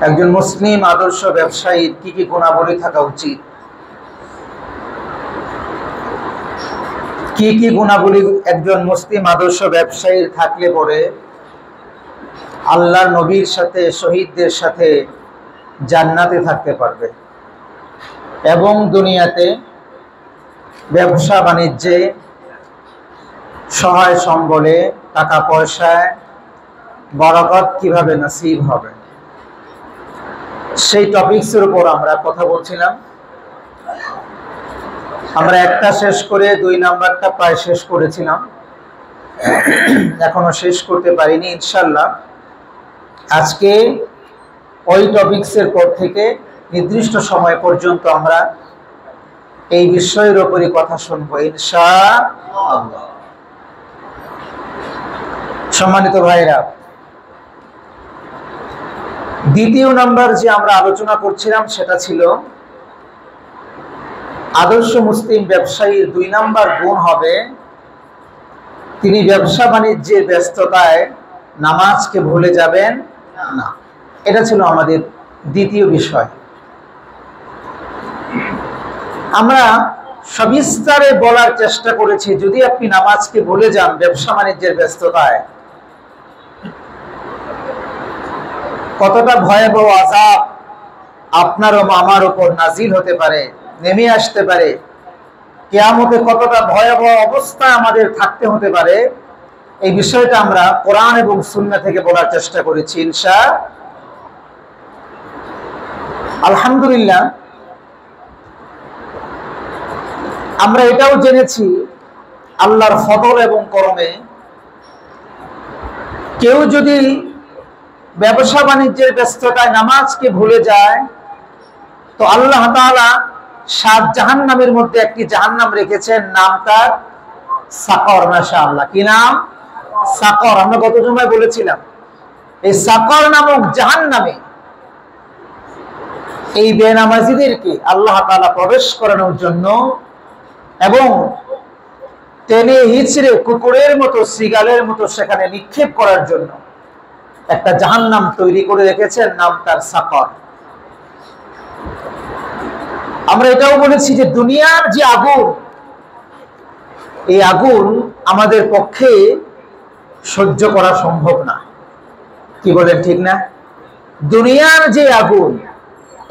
একজন মুসলিম আদর্শ ব্যবসায়ীর কি কি গুণাবলী থাকা উচিত, কি কি গুণাবলী একজন মুসলিম আদর্শ ব্যবসায়ীর থাকলে পরে আল্লাহর নবীর সাথে শহীদদের সাথে জান্নাতে থাকতে পারবে এবং দুনিয়াতে ব্যবসা বাণিজ্যে সহায় সম্বলে টাকা পয়সায় বরকত কিভাবে নসিব হবে, সেই টপিকসের উপর আমরা কথা বলছিলাম। আমরা একটা শেষ করে 2 নাম্বারটা প্রায় শেষ করেছিলাম, এখনো শেষ করতে পারিনি। ইনশাল্লাহ আজকে ওই টপিকসের পর থেকে নির্দিষ্ট সময় পর্যন্ত আমরা এই বিষয়ের উপরই কথা শুনবো ইনশাআল্লাহ। সম্মানিত ভাইরা, দ্বিতীয় নাম্বার যে আমরা আলোচনা করছিলাম সেটা ছিল আদর্শ মুসলিম ব্যবসায়ীর 2 নাম্বার গুণ হবে তিনি ব্যবসা বাণিজ্যের ব্যস্ততায় নামাজকে ভুলে যাবেন না। এটা ছিল আমাদের দ্বিতীয় বিষয়। আমরা সবিস্তারে বলার চেষ্টা করেছি যদি আপনি নামাজকে ভুলে যান ব্যবসা বাণিজ্যের ব্যস্ততায়, কতটা ভয়াবহ আযাব আপনার ও আমার উপর নাজিল হতে পারে, নেমে আসতে পারে, কিয়ামতে কতটা ভয়াবহ অবস্থায় আমাদের থাকতে হতে পারে, এই বিষয়টা আমরা কোরআন এবং সুন্নাহ থেকে বলার চেষ্টা করেছি ইনশাআল্লাহ। আলহামদুলিল্লাহ আমরা এটাও জেনেছি আল্লাহর ফজল এবং করমে কেউ যদি ব্যবসা বাণিজ্যের ব্যস্ততায় নামাজকে ভুলে যায় তো আল্লাহ তাআলা 7 জাহান্নামের মধ্যে একটি জাহান্নাম রেখেছেন, নাম তার সাকর। মাশাআল্লাহ, কি নাম? সাকর। আমরা গত জুমায় বলেছিলাম এই সাকর নামক জাহান্নামে এই বেনামাজিদেরকে আল্লাহ তাআলা প্রবেশ করানোর জন্য এবং টেনে হিচড়ে কুকুরের মতো শৃগালের মতো সেখানে নিক্ষেপ করার জন্য একটা জাহান্নাম তৈরি করে রেখেছেন, নাম তার সাকর। আমরা এটাও বলেছি যে দুনিয়ার যে আগুন, এই আগুন আমাদের পক্ষে সহ্য করা সম্ভব না। কি বলেন, ঠিক না? দুনিয়ার যে আগুন,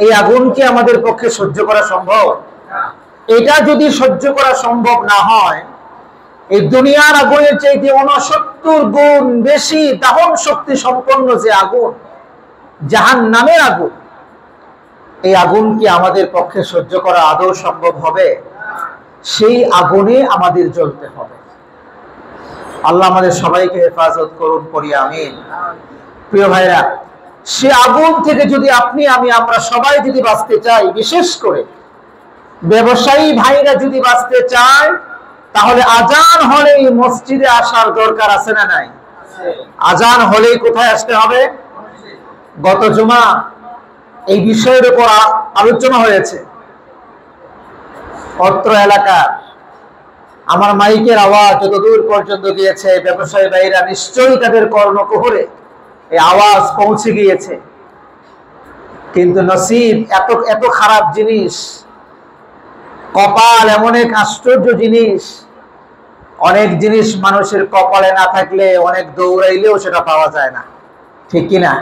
এই আগুন কি আমাদের পক্ষে সহ্য করা সম্ভব? এটা যদি সহ্য করা সম্ভব না হয়, এই দুনিয়ার আগুনের চাইতে 69 গুণ বেশি দাহন শক্তি সম্পন্ন যে আগুন, জাহান্নামের আগুন, এই আগুন কি আমাদের পক্ষে সহ্য করা আদৌ সম্ভব হবে? সেই আগুনে আমাদের জ্বলতে হবে। আল্লাহ আমাদের সবাইকে হেফাজত করুন, পড়ি আমিন। প্রিয় ভাইরা, সে আগুন থেকে যদি আপনি আমরা সবাই যদি বাঁচতে চাই, বিশেষ করে ব্যবসায়ী ভাইরা যদি বাঁচতে চায়, তাহলে আজান হলেই মসজিদে আসার দরকার আছে না নাই? আজান হলেই কোথায় আসতে হবে? গত জুমা এই বিষয়ের উপর আলোচনা হয়েছে। অত্র এলাকার আমার মাইকের আওয়াজ যত দূর পর্যন্ত গিয়েছে, ব্যবসায়ী ভাইরা নিশ্চয়ই তাদের কর্ণকুহরে এই আওয়াজ পৌঁছে গিয়েছে। কিন্তু নসিব এত খারাপ জিনিস, কপাল এমন এক আশ্চর্য জিনিস, অনেক জিনিস মানুষের কপালে না থাকলে অনেক দৌড়াইলেও সেটা পাওয়া যায় না, ঠিক কিনা?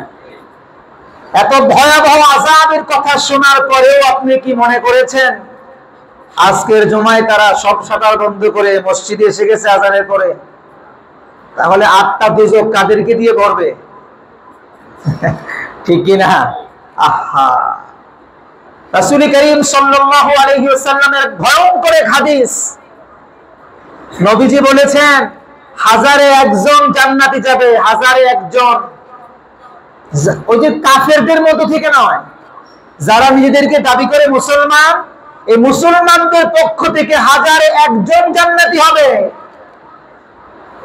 এত ভয়াবহ আযাবের কথা শোনার পরেও আপনি কি মনে করেছেন আজকের জুমায় তারা সব শাটার বন্ধ করে মসজিদে এসে গেছে আজানের পরে? তাহলে 8টা দুজক কাদেরকে দিয়ে ভরবে? ঠিক কিনা? আহা, রাসূল করিম সাল্লাল্লাহু আলাইহি ওয়াসাল্লামের ভয়ঙ্কর এক হাদিস, নবীজি বলেছেন 1001 জান্নাতি যাবে, 1001। ওই যে কাফেরদের মধ্য থেকে নয়, যারা নিজেদেরকে দাবি করে মুসলমান, এই মুসলমানদের পক্ষ থেকে 1001 জান্নাতি হবে।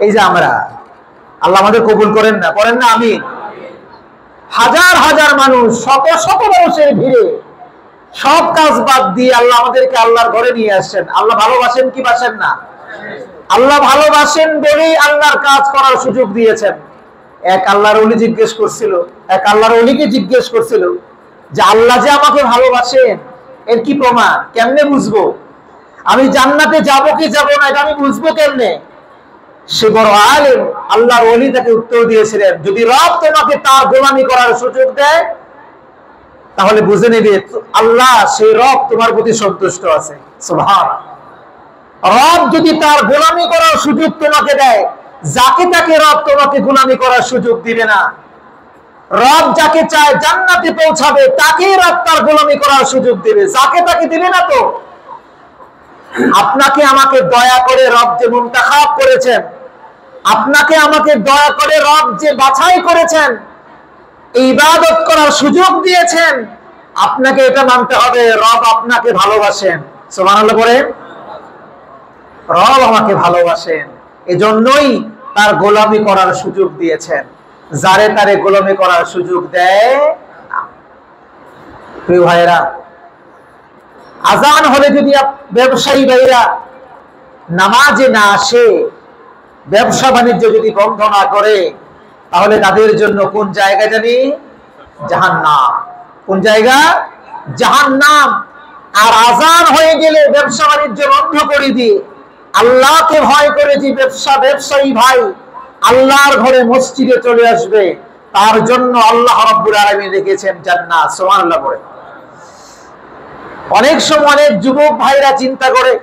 এই যে আমরা, আল্লাহ আমাদের কবুল করেন না, করেন না আমিন। হাজার হাজার মানুষ, শত শত মানুষের ভিড়ে সব কাজ বাদ দিয়ে আল্লাহ আমাদেরকে আল্লাহর ঘরে নিয়ে আসছেন। আল্লাহ ভালোবাসেন কি বাসেন না? আল্লাহ ভালোবাসেন বলেই আল্লাহর কাজ করার সুযোগ দিয়েছেন। এক আল্লাহর ওলি জিজ্ঞেস করছিল, এক আল্লাহর ওলিকে জিজ্ঞেস করছিল যে আল্লাহ যে আমাকে ভালোবাসেন এর কি প্রমাণ, কেমনে বুঝবো? আমি জান্নাতে যাব কি যাব না এটা আমি বুঝবো কেমনে? সে বড় আলেম আল্লাহর ওলি তাকে উত্তর দিয়েছিলেন, যদি রব তোমাকে তার গোলামি করার সুযোগ দেয় তাহলে বুঝে নেবে আল্লাহ সেই রব তোমার প্রতি সন্তুষ্ট আছে। সুবহানাল্লাহ। রব যদি তার গোলামি করার সুযোগ তোমাকে দেয়, যাকে তাকে রব তোমাকে গোলামি করার সুযোগ দিবে না। রব যাকে চায় জান্নাতে পৌঁছাবে তাকেই রব তার গোলামি করার সুযোগ দিবে, যাকে তাকে দিবে না। তো আপনাকে আমাকে দয়া করে রব যে মুনতাখাব করেছেন, আপনাকে আমাকে দয়া করে রব যে বাছাই করেছেন, ইবাদত করার সুযোগ দিয়েছেন, আপনাকে এটা মানতে হবে রব আপনাকে ভালোবাসেন। সুবহানাল্লাহ বলেন। রব আমাকে ভালোবাসেন, এজন্যই তার গোলামি করার সুযোগ দিয়েছেন, যারে তারে গোলামি করার সুযোগ দেয় না। প্রিয় ভাইরা, আজান হলে যদি ব্যবসায়ী ভাইরা নামাজে না আসে, ব্যবসা বাণিজ্য যদি বন্ধ না করে, তাহলে তাদের জন্য কোন জায়গা জানি? জাহান্নাম। কোন জায়গা? জাহান্নাম। আর আজান হয়ে গেলে ব্যবসা বাণিজ্য বন্ধ করে দিয়ে আল্লাহকে ভয় করে যে ব্যবসায়ী ভাই আল্লাহর ঘরে মসজিদে চলে আসবে, তার জন্য আল্লাহ রাব্বুল আলামিন রেখেছেন জান্নাত। সুবহানাল্লাহ বলে। অনেক সময় অনেক যুবক ভাইরা চিন্তা করে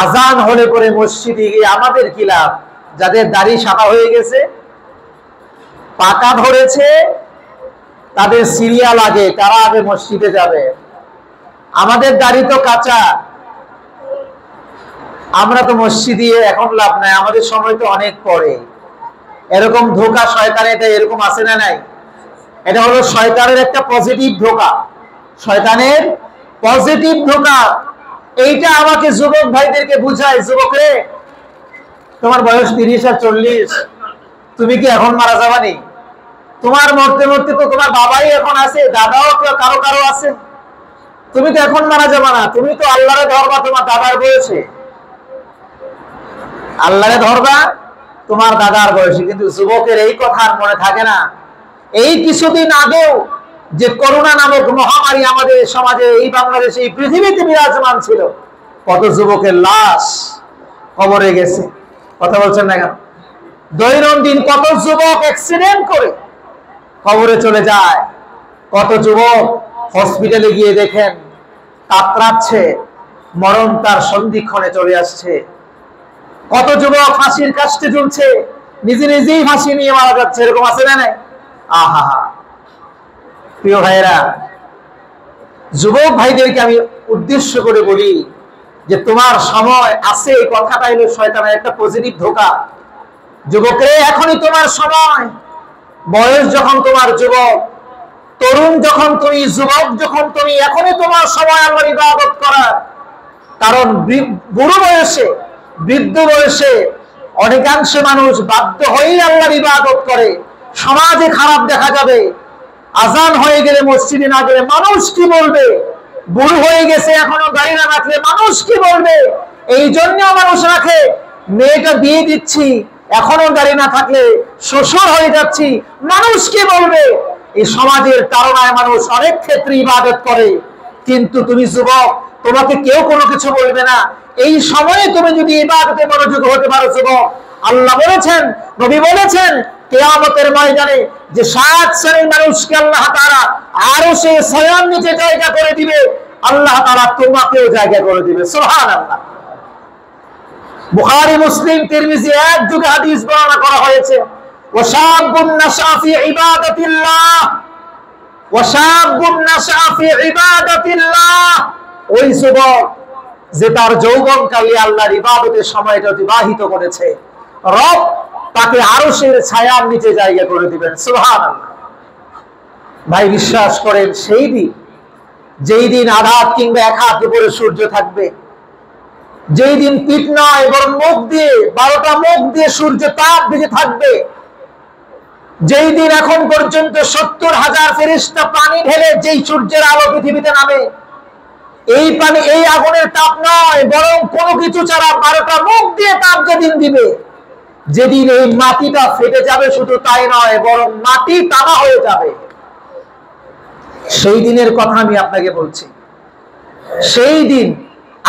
আজান হলে পরে মসজিদে গিয়ে আমাদের কি লাভ? যাদের দাড়ি শাখা হয়ে গেছে, পাকা ধরেছে, তাদের সিরিয়াল আগে, তারা আগে মসজিদে যাবে। আমাদের দাড়ি তো কাঁচা, আমরা তো মসজিদে এখন লাভ নাই, আমাদের সময় তো অনেক পরে। এরকম ধোঁকা শয়তানের, এটা এরকম আছে না নাই? এটা হলো শয়তানের একটা পজিটিভ ধোঁকা, শয়তানের পজিটিভ ধোঁকা। এইটা আমাকে যুবক ভাইদেরকে বুঝায়, যুবক রে, তোমার বয়স 30 আর 40, তুমি কি এখন মারা যাবানি? তোমার মরতে মরতে তো তোমার বাবাই এখন আছে, দাদাও কারো কারো আছে, তুমি তো এখন মারা যাবা না। তুমি তো আল্লাহরে ধরবা তোমার দাদার বয়সে, আল্লাহরে ধরবা তোমার দাদার বয়সে। কিন্তু যুবকের এই কথা আর মনে থাকে না। এই কিছুদিন আগেও যে করোনা নামক মহামারী আমাদের সমাজে, এই বাংলাদেশে, এই পৃথিবীতে বিরাজমান ছিল, কত যুবকের লাশ কবরে গেছে। কথা বলছেন না কেন? দৈনন্দিন কত যুবক অ্যাক্সিডেন্ট করে কবরে চলে যায়, কত যুবক হসপিটালে গিয়ে দেখেন কাতরাচ্ছে, মরণ তার সন্ধিক্ষণে চলে আসছে। কত যুবক ফাঁসির কাস্টে ঝুলছে, নিজে নিজেই ফাঁসি নিয়ে মারা যাচ্ছে। এরকম আছে না নাই? আহা হা। প্রিয় ভাইয়েরা, যুবক ভাইদেরকে আমি উদ্দেশ্য করে বলি যে তোমার সময় আছে, এই কথাটা হলো শয়তানের একটা পজিটিভ ধোঁকা। যুবকরে, এখনই তোমার সময়। বয়স যখন তোমার যুবক, তরুণ যখন তুমি, যুবক যখন তুমি, এখনই তোমার সময় আল্লাহর ইবাদত করার। কারণ বুড়ো বয়সে, বৃদ্ধ বয়সে অনেকাংশে মানুষ বাধ্য হয়েই আল্লাহর ইবাদত করে। সমাজে খারাপ দেখা যাবে, আজান হয়ে গেলে মসজিদে না গেলে মানুষ কি বলবে? বুড়ো হয়ে গেছে এখনো দাড়ি না রাখলে মানুষ কি বলবে? এই জন্য মানুষ রাখে। মেয়েটা বিয়ে দিচ্ছি, এখনো দাড়ি না থাকলে শ্বশুর হয়ে যাচ্ছি, মানুষ কি বলবে? এই সমাজের তাড়নায় মানুষ অনেক ক্ষেত্রে ইবাদত করে। কিন্তু তুমি যুবক, তোমাকে কেউ কোনো কিছু বলবে না। এই সময়ে তুমি যদি ইবাদতে মনোযোগ হতে পারো যুবক, আল্লাহ বলেছেন, নবী বলেছেন, কিয়ামতের ময়দানে যে 7 শ্রেণীর মানুষকে আল্লাহ তাআলা আরশে ছায়ার নিচে জায়গা করে দিবে, আল্লাহ তাআলা তোমাকেও জায়গা করে দিবে। সুবহানাল্লাহ। বুখারী, মুসলিম, তিরমিজি এক যুগে হাদিস বর্ণনা করা হয়েছে, ওয়াশাবুন নাশা ফি ইবাদাতিল্লাহ, ওয়াশাবুন নাশা ফি ইবাদাতিল্লাহ। ওই যুবক যে তার যৌবনকালে আল্লাহর ইবাদতের সময়টা অতিবাহিত করেছে, রব তাকে আরশের ছায়ার নিচে জায়গা করে দিবেন। সুবহানাল্লাহ। ভাই, বিশ্বাস করেন, সেই দিন, যেই দিন আধাত কিংবা এক হাত উপরে সূর্য থাকবে, যেই দিন পিঠ নয় বরং মুখ দিয়ে, 12টা মুখ দিয়ে সূর্য তাপ দিতে থাকবে, যেই দিন এখন পর্যন্ত 70,000 ফেরেশতা পানি ঢেলে যেই সূর্যের আলো পৃথিবীতে নামে, এই পানি, এই আগুনের তাপ নয় বরং কোনো কিছু ছাড়া 12টা মুখ দিয়ে তাপ যেদিন দিবে, যেদিন এই মাটিটা ফেটে যাবে, শুধু তাই নয় বরং মাটি তামা হয়ে যাবে। সেই দিনের কথা আমি আপনাকে বলছি। সেই দিন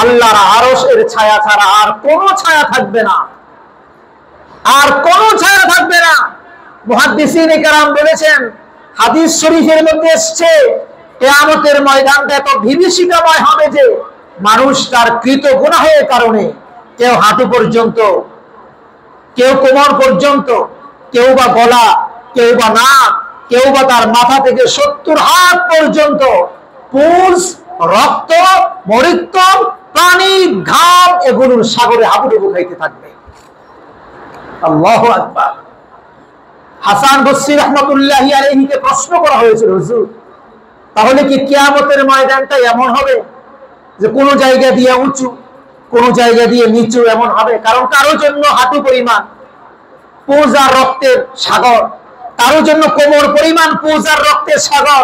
আল্লাহর আরশের ছায়া ছাড়া আর কোনো ছায়া থাকবে না, আর কোনো ছায়া থাকবে না। মুহাদ্দিসিনে কেরাম বলেছেন, হাদিস শরীফের মধ্যে এসেছে, কিয়ামতের ময়দানটা এত বিভীষিকাময় হবে যে মানুষ তার কৃত গুনাহের কারণে কেউ হাঁটু পর্যন্ত, কেউ কোমর পর্যন্ত, কেউ বা গলা, কেউ বা নাক, কেউ বা তার মাথা থেকে 70 হাত পর্যন্ত পুজ, রক্ত, মরিত্যম, পানি, ঘাম এগুলোর সাগরে হাবুডুবু খাইতে থাকবে। আল্লাহু আকবার। হাসান বসরি রাহমাতুল্লাহি আলাইহিকে প্রশ্ন করা হয়েছিল, হুজুর তাহলে কি কিয়ামতের ময়দানটা এমন হবে যে কোন জায়গা দিয়ে উঁচু, কোন জায়গা দিয়ে নিচু এমন হবে? কারণ কারোর জন্য হাঁটু পরিমাণ পুজ আর রক্তের সাগর, কারোর জন্য কোমর পরিমাণ পুজ আর রক্তের সাগর,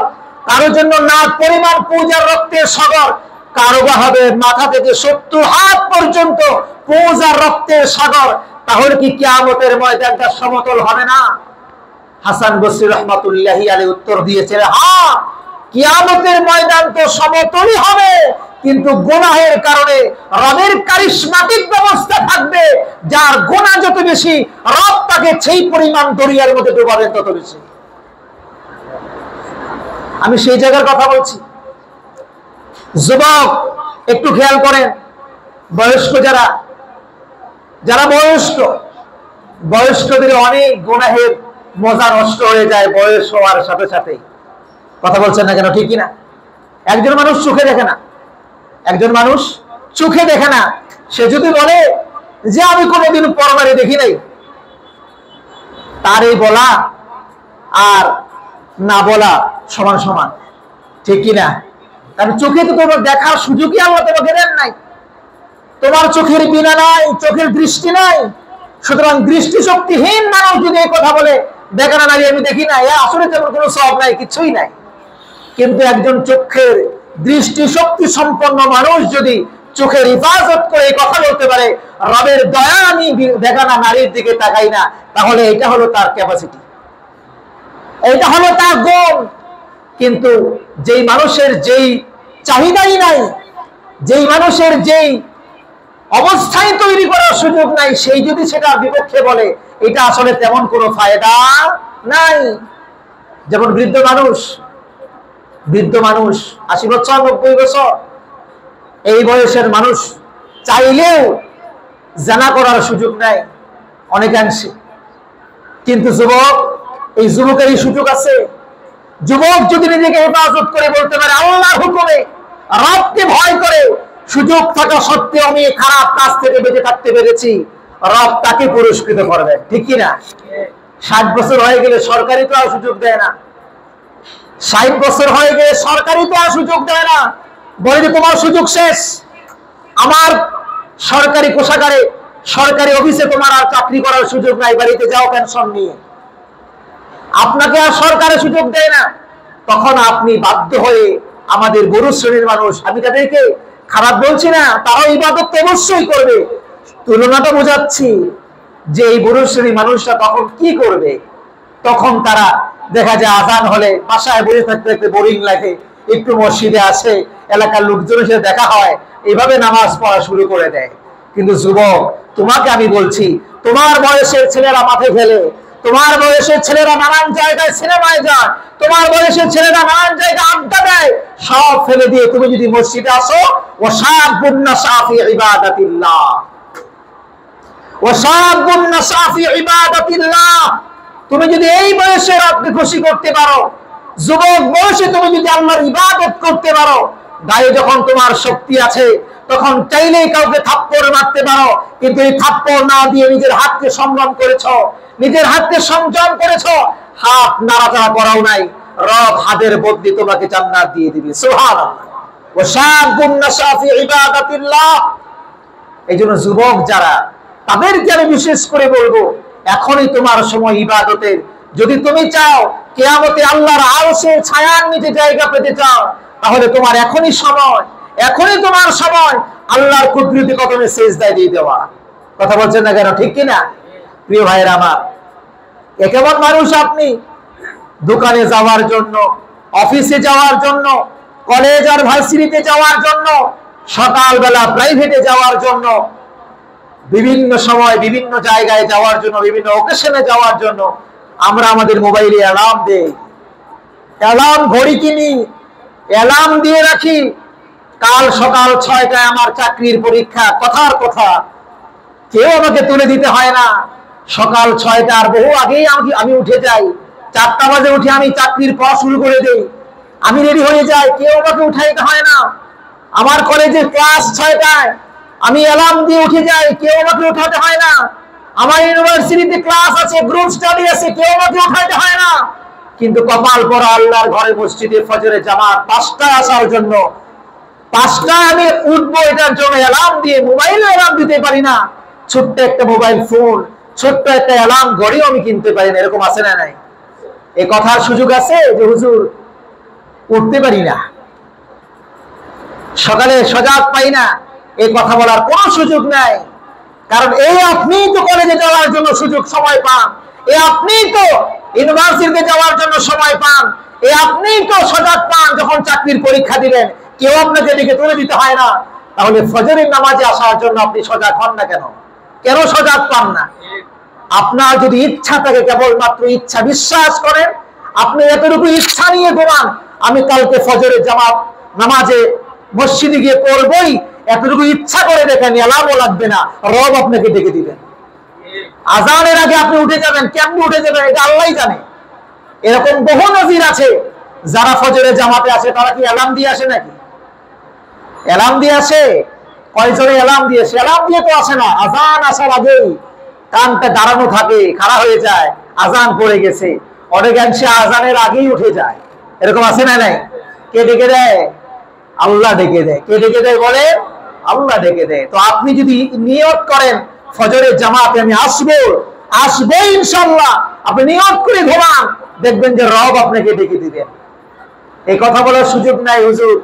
কারোর জন্য নাক পরিমাণ পুজ আর রক্তের সাগর, কারো বা হবে মাথা থেকে 70 হাত পর্যন্ত পুজ আর রক্তের সাগর। তাহলে কি কিয়ামতের ময়দানটা সমতল হবে না? হাসান বসরি রাহমাতুল্লাহি আলাইহি উত্তর দিয়েছেন, হ্যাঁ কিয়ামতের ময়দান তো সমতলই হবে, কিন্তু গুনাহের কারণে রবের কারিশমাটিক ব্যবস্থা থাকবে, যার গুনাহ যত বেশি রব তাকে সেই পরিমাণ দরিয়ার মধ্যে ডুবাবেন তত বেশি। আমি সেই জায়গার কথা বলছি। যুবক একটু খেয়াল করেন, বয়স্ক যারা যারা বয়স্ক, বয়স্কদের অনেক গুনাহের মজা নষ্ট হয়ে যায় বয়স হওয়ার সাথে সাথে। কথা বলছেন না কেন? ঠিক না? একজন মানুষ চোখে দেখে না, একজন মানুষ চোখে দেখে না, সে যদি বলে যে আমি কোনোদিন পরমারে দেখি নাই, তার এই বলা আর না বলা সমান সমান, ঠিক কিনা? কারণ চোখে তো তোমার দেখার সুযোগই আল্লাহ তোমাকে দেন নাই, তোমার চোখের বিনা নাই, চোখের দৃষ্টি নাই। সুতরাং দৃষ্টিশক্তিহীন মানুষ যদি এই কথা বলে দেখা না আমি দেখি না, আসলে তেমন কোনো সওয়াব নাই, কিছুই নাই। কিন্তু একজন চোখের দৃষ্টিশক্তি সম্পন্ন মানুষ যদি চোখের হেফাজত করে এই কথা বলতে পারে, রবের দয়া আমি দেখানা নারীর দিকে তাকাই না, তাহলে এটা হলো তার ক্যাপাসিটি, এটা হলো তার গুণ। কিন্তু যেই মানুষের যেই চাহিদাই নাই, যেই মানুষের যেই অবস্থায় তৈরি করার সুযোগ নাই, সেই যদি সেটা বিপক্ষে বলে, এটা আসলে তেমন কোনো ফায়দা নাই। যেমন বৃদ্ধ মানুষ 80 বছর 90 বছর, এই বয়সের মানুষ চাইলেও জানা করার সুযোগ নাই অনেকাংশে। কিন্তু যুবক, এই যুবকের এই সুযোগ আছে। যুবক যদি নিজেকে হেফাজত করে বলতে পারে আল্লাহর হুকুমে, রবকে ভয় করে, সুযোগ থাকা সত্ত্বেও আমি খারাপ কাজ থেকে বেঁচে থাকতে পেরেছি, রব তাকে পুরস্কৃত করবে, ঠিক কিনা? 60 বছর হয়ে গেলে সরকারি তো আর সুযোগ দেয় না, 60 বছর হয়ে গেলে সরকারি তো আর সুযোগ দেয় না, বলে যে তোমার সুযোগ শেষ, আমার সরকারি কোষাগারে, সরকারি অফিসে তোমার আর চাকরি করার সুযোগ নাই, বাড়িতে যাও পেনশন নিয়ে। আপনাকে আর সরকারের সুযোগ দেয় না, তখন আপনি বাধ্য হয়ে, আমাদের গরু শ্রেণীর মানুষ, আমি তাদেরকে খারাপ বলছি না, তারাও ইবাদত অবশ্যই করবে, তুলনাটা বোঝাচ্ছি যে এই গরু শ্রেণীর মানুষরা তখন কি করবে? তখন তারা দেখা যায় আজান হলে বাসায় বসে থাকতে থাকতে বোরিং লাগে, একটু মসজিদে আসে, এলাকার লোকজনের সাথে দেখা হয়, এইভাবে নামাজ পড়া শুরু করে দেয়। কিন্তু যুবক, তোমাকে আমি বলছি, তোমার বয়সের ছেলেরা মাঠে খেলে, তোমার বয়সের ছেলেরা নানান জায়গায় সিনেমায় যায়, তোমার বয়সের ছেলেরা নানান জায়গায় আড্ডা দেয়, সব ফেলে দিয়ে তুমি যদি মসজিদে আসো, ওয়াশাবুন নাশা ফি ইবাদাতিল্লাহ, ওয়াশাবুন নাশা ফি ইবাদাতিল্লাহ, তুমি যদি এই বয়সে রবকে খুশি করতে পারো, যুবক বয়সে তুমি যদি আল্লাহর ইবাদত করতে পারো, গায়ে যখন তোমার শক্তি আছে তখন চাইলেই কাউকে থাপ্পড় মারতে পারো, কিন্তু এই থাপ্পড় না দিয়ে নিজের হাতকে সংযম করেছো, নিজের হাতকে সংযম করেছো, হাত নাড়াচাড়া করাও নাই, রব হাতের বদলে তোমাকে জান্নাত দিয়ে দিবে। সুবহানাল্লাহ। ওয়াশাবুন নাশা ফি ইবাদাতিল্লাহ। এইজন্য যুবক যারা, তাদেরকে আমি বিশেষ করে বলবো, এখনই তোমার সময় ইবাদতের। যদি তুমি চাও কিয়ামতে আল্লাহর আরশের ছায়ার নিচে জায়গা পেতে চাও, তাহলে তোমার এখনই সময়, এখনই তোমার সময় আল্লাহর কুদরতি কদমে সিজদায় দিয়ে দেওয়া। কথা বলছেন না কেন? ঠিক কিনা? প্রিয় ভাইয়েরা আমার, কেমন মানুষ আপনি? দোকানে যাওয়ার জন্য, অফিসে যাওয়ার জন্য, কলেজ আর ভার্সিটিতে যাওয়ার জন্য, সকালবেলা প্রাইভেটে যাওয়ার জন্য, বিভিন্ন সময় বিভিন্ন জায়গায় যাওয়ার জন্য, বিভিন্ন অকেশনে যাওয়ার জন্য আমরা আমাদের মোবাইলে অ্যালার্ম দেই, অ্যালার্ম ঘড়ি কিনি, অ্যালার্ম দিয়ে রাখি। কাল সকাল 6টায় আমার চাকরির পরীক্ষা, কথার কথা কেউ আমাকে তুলে দিতে হয় না। সকাল 6টার বহু আগেই আমি উঠে যাই, 4টা বাজে উঠে আমি চাকরির পড়া শুরু করে দেই, আমি রেডি হয়ে যাই, কেউ আমাকে উঠাইতে হয় না। আমার কলেজের ক্লাস 6টায়, আমি অ্যালার্ম দিয়ে উঠে যাই, কেউ আমাকে উঠাতে হয় না। আমার ইউনিভার্সিটিতে ক্লাস আছে, গ্রুপ স্টাডি আছে, কেউ আমাকে উঠাইতে হয় না। কিন্তু কপাল পরা আল্লাহর ঘরে মসজিদে ফজরের জামাত 5টায় আসার জন্য, 5টায় আমি উঠবো, এটার জন্য অ্যালার্ম দিয়ে, মোবাইলে অ্যালার্ম দিতে পারি না। ছোট্ট একটা মোবাইল ফোন, ছোট্ট একটা অ্যালার্ম ঘড়িও আমি কিনতে পারি না। এরকম আছে না নাই? এই কথার সুযোগ আছে যে হুজুর উঠতে পারি না, সকালে সজাগ পাই না, এই কথা বলার কোনো সুযোগ নাই। কারণ এই আপনি তো কলেজে যাওয়ার জন্য সুযোগ সময় পান, এই আপনি তো ইউনিভার্সিটিতে যাওয়ার জন্য সময় পান, এই আপনি তো সজাগ পান যখন চাকরির পরীক্ষা দিবেন, কেউ আপনাকে এদিকে তুলে দিতে হয় না। তাহলে ফজরের নামাজে আসার জন্য আপনি সজাগ হন না কেন? কেন সজাগ পান না? আপনার যদি ইচ্ছা থাকে, কেবলমাত্র ইচ্ছা, বিশ্বাস করেন, আপনি এতটুকু ইচ্ছা নিয়ে ঘুমান, আমি কালকে ফজরের জামাত নামাজে মসজিদে গিয়ে পড়বই, এতটুকু ইচ্ছা করে দেখেন, অ্যালার্মও লাগবে না, রব আপনাকে ডেকে দিবেন। আজানের আগে আপনি উঠে যাবেন, কেমন উঠে যাবেন এটা আল্লাহই জানে। এরকম বহু নজির আছে, যারা ফজরের জামাতে আসে তারা কি অ্যালার্ম দিয়ে আসে নাকি? অ্যালার্ম দিয়ে আসে? কয়জনে অ্যালার্ম দিয়েছে? অ্যালার্ম দিয়ে তো আসে না, আজান আসার আগেই কানটা দাঁড়ানো থাকে, খাড়া হয়ে যায়, আজান পড়ে গেছে, অনেকাংশে আজানের আগেই উঠে যায়। এরকম আছে না নাই? কে ডেকে দেয়? আল্লাহ ডেকে দেয়। কে ডেকে দেয় বলে? আল্লাহ ডেকে দেয়। তো আপনি যদি নিয়ত করেন ফজরের জামাতে আমি আসবো, আসবো ইনশাআল্লাহ, আপনি নিয়ত করে ঘুমান, দেখবেন যে রব আপনাকে ডেকে দিবেন। এই কথা বলার সুযোগ নাই হুজুর,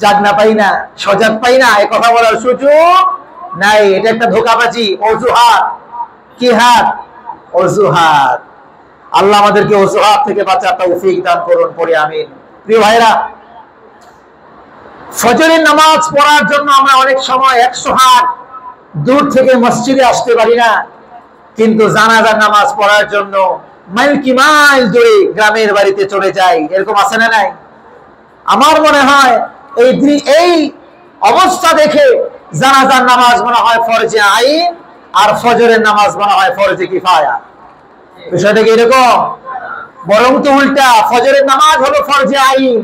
জাগনা পাই না, সজাগ পাই না, এই কথা বলার সুযোগ নাই। এটা একটা ধোঁকাবাজি, অজুহাত। কি হাত? অজুহাত। আল্লাহ আমাদেরকে অজুহাত থেকে বাঁচার তৌফিক দান করুন, পড়ে আমিন। প্রিয় ভাইরা, ফজরের নামাজ পড়ার জন্য আমরা অনেক সময় 100 হাত দূর থেকে মসজিদে আসতে পারি না, কিন্তু জানাজার নামাজ পড়ার জন্য মাইল কি মাইল দূরে গ্রামের বাড়িতে চলে যাই। এরকম আছে না নাই? আমার মনে হয় এই অবস্থা দেখে জানাজার নামাজ মনে হয় ফরজে আইন, আর ফজরের নামাজ মনে হয় ফরজে কিফায়া। বিষয়টা কি এরকম? বরং তো উল্টা, ফজরের নামাজ হলো ফরজে আইন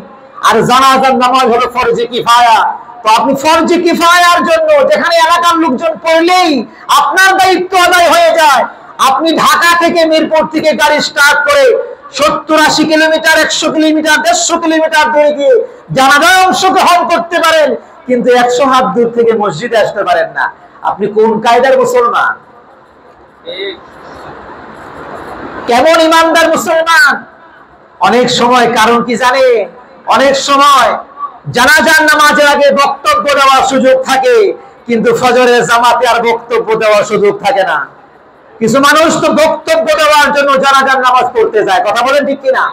আর জানাজার নামাজ হলো ফরজে কিফায়া। তো আপনি ফরজে কিফায়ার জন্য যেখানে এলাকার লোকজন পড়লেই আপনার দায়িত্ব আদায় হয়ে যায়, আপনি ঢাকা থেকে মিরপুর থেকে গাড়ি স্টার্ট করে 70-80 কিলোমিটার, 100 কিলোমিটার, 150 কিলোমিটার দূরে গিয়ে জানাজায় অংশগ্রহণ করতে পারেন, কিন্তু 100 হাত দূর থেকে মসজিদে আসতে পারেন না। আপনি কোন কায়দার মুসলমান? কেমন ইমানদার মুসলমান? অনেক সময় কারণ কি জানে? অনেক সময় জানাজার নামাজের আগে বক্তব্য দেওয়ার সুযোগ থাকে, কিন্তু ফজরের জামাতে আর বক্তব্য দেওয়ার সুযোগ থাকে না। কিছু মানুষ তো বক্তব্য দেওয়ার জন্য জানাজার নামাজ পড়তে যায়, কথা বলেন ঠিক কিনা?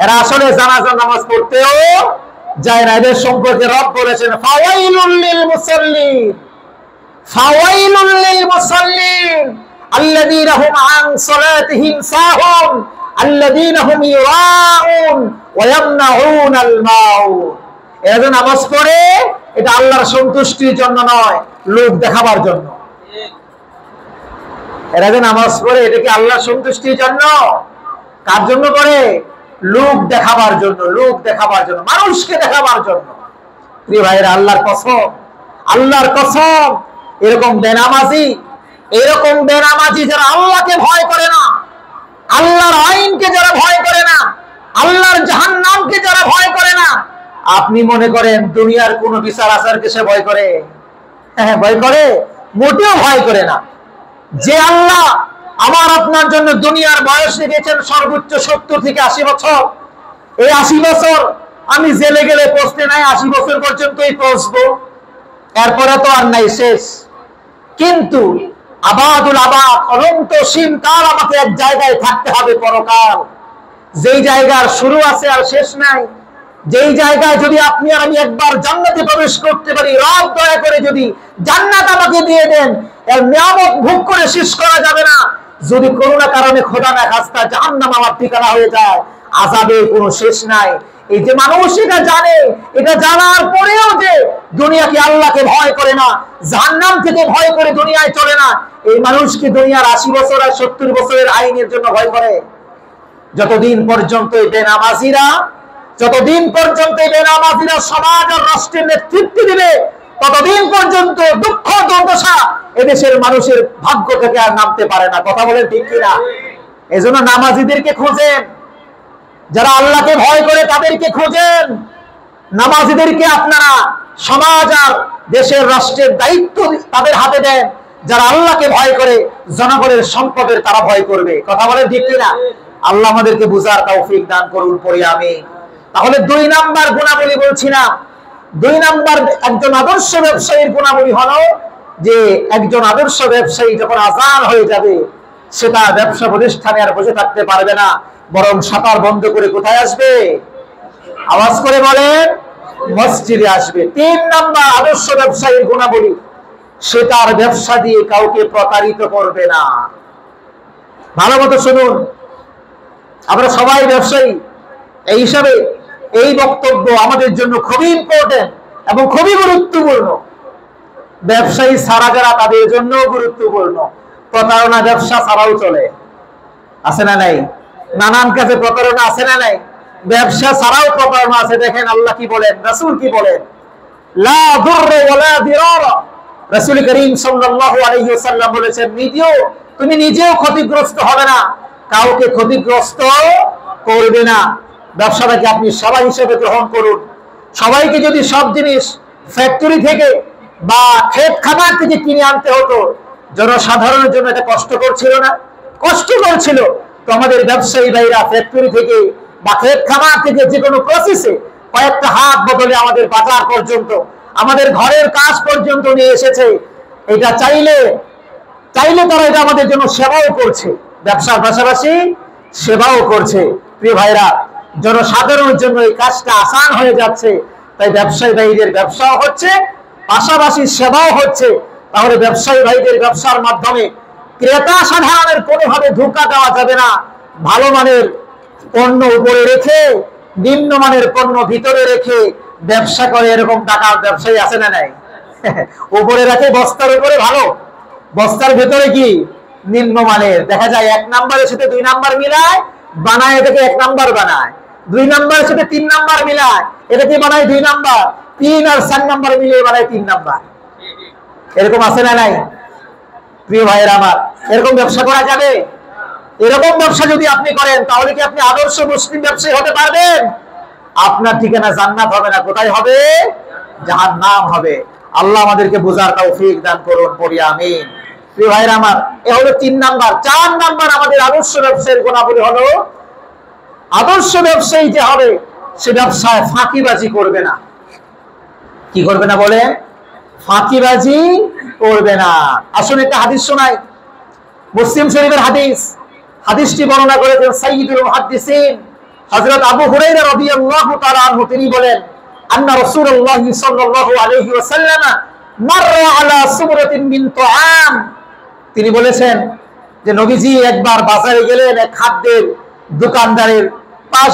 এরা আসলে জানাজার নামাজ পড়তেও যায় না। এদের সম্পর্কে রব বলেছেন ফাওয়াইলুল লিল মুসাল্লিন, ফাওয়াইলুল লিল মুসাল্লিন আল্লাযীনা হুম আন সালাতিহিম সাহুন আল্লাযীনা হুম ইউরাউন ওয়া ইয়ামনাউনাল মাউন। এরা যে নামাজ পড়ে এটা আল্লাহর সন্তুষ্টির জন্য নয়, লোক দেখাবার জন্য। এরা যে নামাজ পড়ে এটা কি আল্লাহর সন্তুষ্টির জন্য? কার জন্য করে? লোক দেখাবার জন্য, লোক দেখাবার জন্য, মানুষকে দেখাবার জন্য। প্রিয় ভাইরা, আল্লাহর কসম, আল্লাহর কসম, এরকম বেনামাজি যারা আল্লাহকে ভয় করে না, আল্লাহর আইনকে যারা ভয় করে না, আল্লাহর জাহান্নামকে যারা ভয় করে না, আপনি মনে করেন দুনিয়ার কোন বিচার আচারকে সে ভয় করে? হ্যাঁ, ভয় করে? মোটেও ভয় করে না। যে আল্লাহ আমার আপনার জন্য দুনিয়ার বয়স রেখেছেন সর্বোচ্চ 70 থেকে 80 বছর, এই 80 বছর আমি জেলে গেলে পৌঁছতে নাই, 80 বছর পর্যন্তই পৌঁছবো, এরপরে তো আর নাই, শেষ। কিন্তু আবাদুল আবাদ, অনন্তসীম কাল আমাকে এক জায়গায় থাকতে হবে পরকাল, যেই জায়গার শুরু আছে আর শেষ নাই। যেই জায়গায় যদি আপনি আর আমি একবার জান্নাতে প্রবেশ করতে পারি, রব দয়া করে যদি জান্নাত আমাকে দিয়ে দেন, এর নিয়ামত ভোগ করে শেষ করা যাবে না। যদি কোনো না কারণে খোদা না খাস্তা জাহান্নাম আমার ঠিকানা হয়ে যায়, আযাবে কোনো শেষ নাই। এই যে মানুষ এটা জানে, এটা জানার পরেও যে দুনিয়াকে আল্লাহকে ভয় করে না, জাহান্নাম থেকে ভয় করে দুনিয়ায় চলে না, এই মানুষ কি দুনিয়ার 80 বছর আর 70 বছরের আইনের জন্য ভয় করে? যতদিন পর্যন্ত সমাজ আর রাষ্ট্রের নেতৃত্ব দিবে, ততদিন পর্যন্ত দুঃখ দুর্দশা এদেশের মানুষের ভাগ্য থেকে আর নামতে পারে না। কথা বলেন ঠিক কিনা? এজন্য নামাজিদেরকে খোঁজেন, যারা আল্লাহকে ভয় করে তাদেরকে খোঁজেন। নামাজিদেরকে আপনারা সমাজ আর দেশের রাষ্ট্রের দায়িত্ব তাদের হাতে দেন। যারা আল্লাহকে ভয় করে, জনগণের সম্পদের তারা ভয় করবে। কথা বলেন ঠিক কিনা? আল্লাহ আমাদেরকে বুঝার তৌফিক দান করুন, পড়ি আমিন। তাহলে 2 নাম্বার গুণাবলী বলছিলাম। 2 নাম্বার একজন আদর্শ ব্যবসায়ীর গুণাবলী হলো যে একজন আদর্শ ব্যবসায়ী যখন আযান হয়ে যাবে, সেটা ব্যবসা প্রতিষ্ঠানে আর বসে থাকতে পারবে না, বরং শাটার বন্ধ করে কোথায় আসবে? আওয়াজ করে বলেন, মসজিদে আসবে। 3 নাম্বার আদর্শ ব্যবসায়ীর গুণাবলী, সে তার ব্যবসা দিয়ে কাউকে প্রতারিত করবে না। ভালো মতো শুনুন, আমরা সবাই ব্যবসায়ী, এই হিসাবে এই বক্তব্য আমাদের জন্য খুবই ইম্পর্টেন্ট এবং খুবই গুরুত্বপূর্ণ। ব্যবসায়ী ছাড়া যারা, তাদের জন্য গুরুত্বপূর্ণ। প্রতারণা ব্যবসা ছাড়াও চলে, আছে না নাই? নানান কাজে প্রতারণা আছে না নাই? ব্যবসা ছাড়াও প্রতারণা আছে। দেখেন আল্লাহ কি বলেন, রাসূল কি বলেন, লা দুররা ওয়ালা দিরারা। রাসূল করিম সাল্লাল্লাহু আলাইহি ওয়াসাল্লাম বলেছেন, তুমি নিজেও ক্ষতিগ্রস্ত হবে না, কাউকে ক্ষতিগ্রস্ত করবে না। ব্যবসাটাকে আপনি সবাই হিসেবে গ্রহণ করুন। সবাইকে যদি সব জিনিস ফ্যাক্টরি থেকে বা ক্ষেত খামার থেকে কিনে আনতে হতো, জনসাধারণের জন্য এটা কষ্টকর ছিল না? কষ্টকর ছিল। তো আমাদের ব্যবসায়ী ভাইরা ফ্যাক্টরি থেকে বা ক্ষেত খামার থেকে যে কোনো প্রসেসে কয়েকটা হাত বদলে আমাদের বাজার পর্যন্ত, আমাদের ঘরের কাজ পর্যন্ত নিয়ে এসেছে। এটা চাইলে তারা এটা আমাদের জন্য সেবাও করছে, ব্যবসার পাশাপাশি সেবাও করছে। প্রিয় ভাইরা, জনসাধারণের জন্য এই কাজটা আসান হয়ে যাচ্ছে। তাই ব্যবসায়ী ভাইদের ব্যবসাও হচ্ছে, পাশাপাশি সেবাও হচ্ছে। তাহলে ব্যবসায়ী ভাইদের ব্যবসার মাধ্যমে ক্রেতা সাধারণের কোনোভাবে ধোঁকা দেওয়া যাবে না। ভালো মানের পণ্য উপরে রেখে নিম্নমানের পণ্য ভিতরে রেখে ব্যবসা করে, এরকম টাকার ব্যবসায়ী আছে না নাই? উপরে রাখে বস্তার উপরে ভালো, বস্তার ভেতরে কি নিম্নমানের। দেখা যায় 1 নাম্বারের সাথে 2 নাম্বার মিলায়, বানায় এটাকে 1 নাম্বার বানায়। 2 নাম্বারের সাথে 3 নাম্বার মিলায়, এটাকে বানায় 2 নাম্বার। 3 আর 4 নাম্বার মিলিয়ে বানায় 3 নাম্বার। এরকম আছে না নাই? প্রিয় ভাইয়েরা আমার, এরকম ব্যবসা করা যাবে? এরকম ব্যবসা যদি আপনি করেন, তাহলে কি আপনি আদর্শ মুসলিম ব্যবসায়ী হতে পারবেন? আপনার ঠিকানা জান্নাত হবে না, কোথায় হবে? জাহান্নাম হবে। আল্লাহ আমাদেরকে বুঝার তৌফিক দান করুন, পড়ি আমিন। প্রিয় ভাইরা আমার, এ হলো 3 নাম্বার। 4 নাম্বার আমাদের আদর্শ ব্যবসায়ীর গুণাবলী হলো, আদর্শ ব্যবসায়ী যে হবে, সে ব্যবসায় ফাঁকিবাজি করবে না। কি করবে না বলে? ফাঁকিবাজি করবে না। আসুন একটা হাদিস শোনাই, মুসলিম শরীফের হাদিস। হাদিসটি বর্ণনা করেছেন সাইয়্যিদুল মুহাদ্দিসিন হযরত আবু হুরায়রা রাদিয়াল্লাহু তাআলা আনহু। তিনি বলেন, আন্না রাসূলুল্লাহ সাল্লাল্লাহু আলাইহি ওয়াসাল্লাম মাররা আলা সুবরাতিন মিন তুআম। তিনি বলেছেন যে নবীজি একবার বাজারে গেলেন, এক খাদ্যের দোকানের পাশ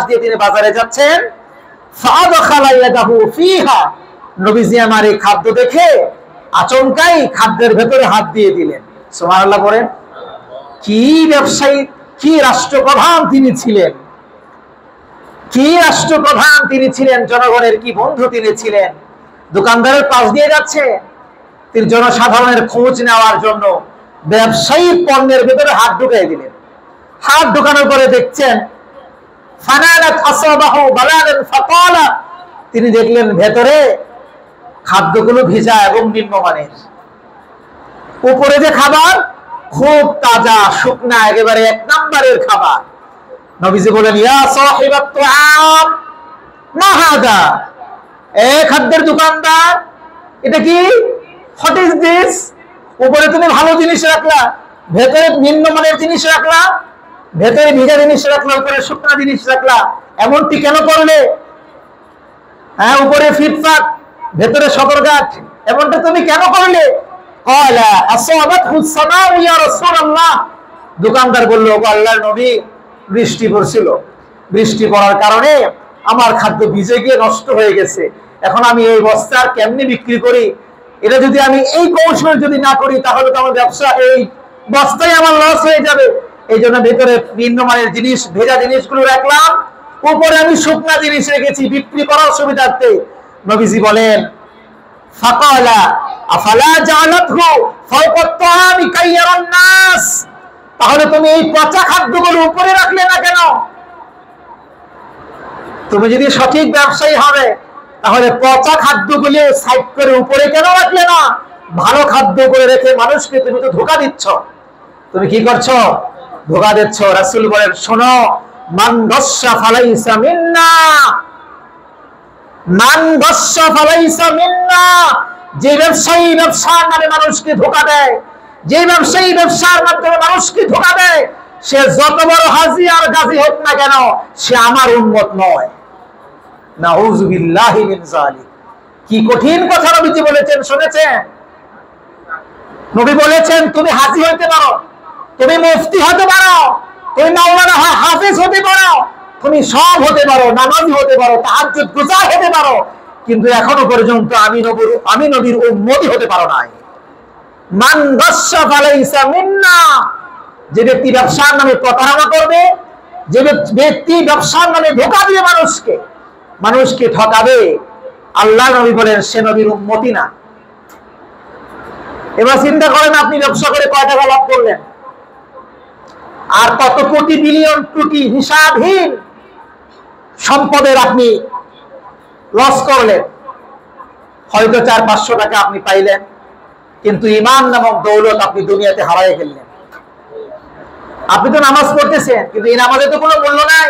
দিয়ে তিনি বাজারে যাচ্ছেন। ফাআদখালা ইয়াদাহু ফিহা। নবীজি আমার এই খাদ্য দেখে আচমকাই খাদ্যের ভেতরে হাত দিয়ে দিলেন। সুবহানাল্লাহ বলেন। কি ব্যবসায়ী, কি রাষ্ট্রপ্রধান তিনি ছিলেন, কি রাষ্ট্রপ্রধান তিনি ছিলেন, জনগণের কি বন্ধু তিনি ছিলেন। দোকানদারের পাশ দিয়ে যাচ্ছে, তিনি জনসাধারণের খোঁজ নেওয়ার জন্য ব্যবসায়ী পণ্যের ভেতরে হাত ঢুকিয়ে দিলেন। হাত ঢুকানোর পরে দেখছেন ফানালাত আসাবাহু বালালান ফাকালা। তিনি দেখলেন ভেতরে খাদ্যগুলো ভিজা এবং নিম্নমানের। উপরে যে খাবার খুব তাজা শুকনা, একেবারে 1 নাম্বারের খাবার। নবীজি বলেন, ইয়া সাহিবাত তুআম মা হাদা। এ খাদ্যের দোকানদার, এটা কি? What is this? উপরে তুমি ভালো জিনিস রাখলা, ভেতরে নিম্নমানের জিনিস রাখলা, ভেতরে ভিজা জিনিস রাখলা, উপরে শুকনা জিনিস রাখলা, এমনটি কেন করলে? হ্যাঁ, উপরে ফিটফাট, ভেতরে সদরঘাট, এমনটা তুমি কেন করলে? দোকানদার বললো, আল্লাহর নবী, বৃষ্টি পড়ছিল, বৃষ্টি পড়ার কারণে আমার খাদ্য ভিজে গিয়ে নষ্ট হয়ে গেছে, এখন আমি এই বস্তা কেমনি বিক্রি করি? এটা যদি আমি এই কৌশল যদি না করি তাহলে তো আমার ব্যবসা, এই বস্তায় আমার লস হয়ে যাবে। এই জন্য ভেতরে নিম্নমানের জিনিস, ভেজা জিনিসগুলো রাখলাম, উপরে আমি শুকনা জিনিস রেখেছি বিক্রি করার সুবিধার্থে। নবীজি বলেন, ফাকালা আফালা জাআলাতহু ফাওকা আত-তাআমি কাইয়ারান নাস, তাহলে তুমি এই পচা খাদ্যগুলো উপরে রাখলে না কেন? তুমি যদি সঠিক ব্যবসায়ী হবে তাহলে পচা খাদ্যগুলো সাইড করে উপরে কেন রাখলে না? ভালো খাদ্য করে রেখে মানুষকে তুমি তো ধোঁকা দিচ্ছ। তুমি কি করছো? ধোঁকা দিচ্ছ। রাসূল বলেন, শোনো, মান গাশশা ফালাইসা মিন্না, মান গাশশা ফালাইসা মিন্না। যে ব্যবসায়ী ব্যবসার নামে মানুষকে ধোঁকা দেয়, যে ব্যবসায়ী ব্যবসার মাধ্যমে মানুষকে ধোঁকা দেয়, সে যত বড় হাজী আর গাজী হোক না কেন, সে আমার উম্মত নয়। নাউযুবিল্লাহি মিন যালিক। কি কঠিন কথা নবীজি বলেছেন, শুনেছেন? নবী বলেছেন, তুমি হাজী হতে পারো, তুমি মুফতি হতে পারো, তুমি মাওলানা হাফেজ হতে পারো, তুমি সব হতে পারো, নামাজি হতে পারো, তাহাজ্জুদ গুজার হতে পারো, কিন্তু এখনো পর্যন্ত আমি নবীর উম্মতি হতে পারো নাই। মান গাশশা ফালাইসা মিন্না। যে ব্যক্তি ব্যবসার নামে প্রতারণা করবে, যে ব্যক্তি ব্যবসার নামে ধোঁকা দিয়ে মানুষকে ঠকাবে, আল্লাহ নবী বলেন সে নবীর উম্মতি না। এবার চিন্তা করেন, আপনি ব্যবসা করে কয় টাকা লাভ করলেন, আর কত কোটি বিলিয়ন কোটি হিসাবহীন সম্পদের আপনি লস করলেন। হয়তো 400-500 টাকা আপনি পাইলেন, কিন্তু ঈমান নামক দৌলত আপনি দুনিয়াতে হারাই ফেললেন। আপনি তো নামাজ পড়তেছেন, কিন্তু এই নামাজের তো কোনো মূল্য নাই,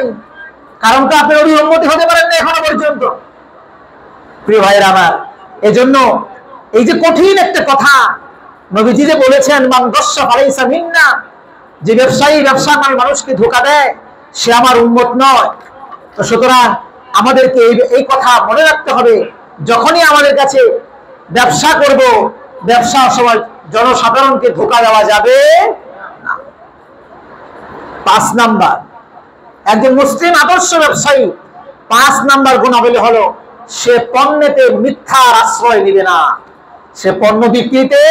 কারণ তো আপনি নবীর উম্মতি হতে পারেন না এখনো পর্যন্ত। প্রিয় ভাইরা আমার, এজন্য এই যে কঠিন একটা কথা নবীজি যে বলেছেন, মান গাশশা ফালাইসা মিন্না, যে ব্যবসায়ী ব্যবসার নামে মানুষকে ধোঁকা দেয় সে আমার উম্মত নয়। তো সুতরাং আমাদেরকে এই কথা মনে রাখতে হবে, যখনই আমাদের কাছে ব্যবসা করব, ব্যবসার সময় জনসাধারণকে ধোঁকা দেওয়া যাবে না। 5 নাম্বার, একজন মুসলিম আদর্শ ব্যবসায়ী 5 নাম্বার গুণাবলী হলো, সে পণ্যেতে মিথ্যার আশ্রয় নিবে না। সে পণ্য বিক্রিতে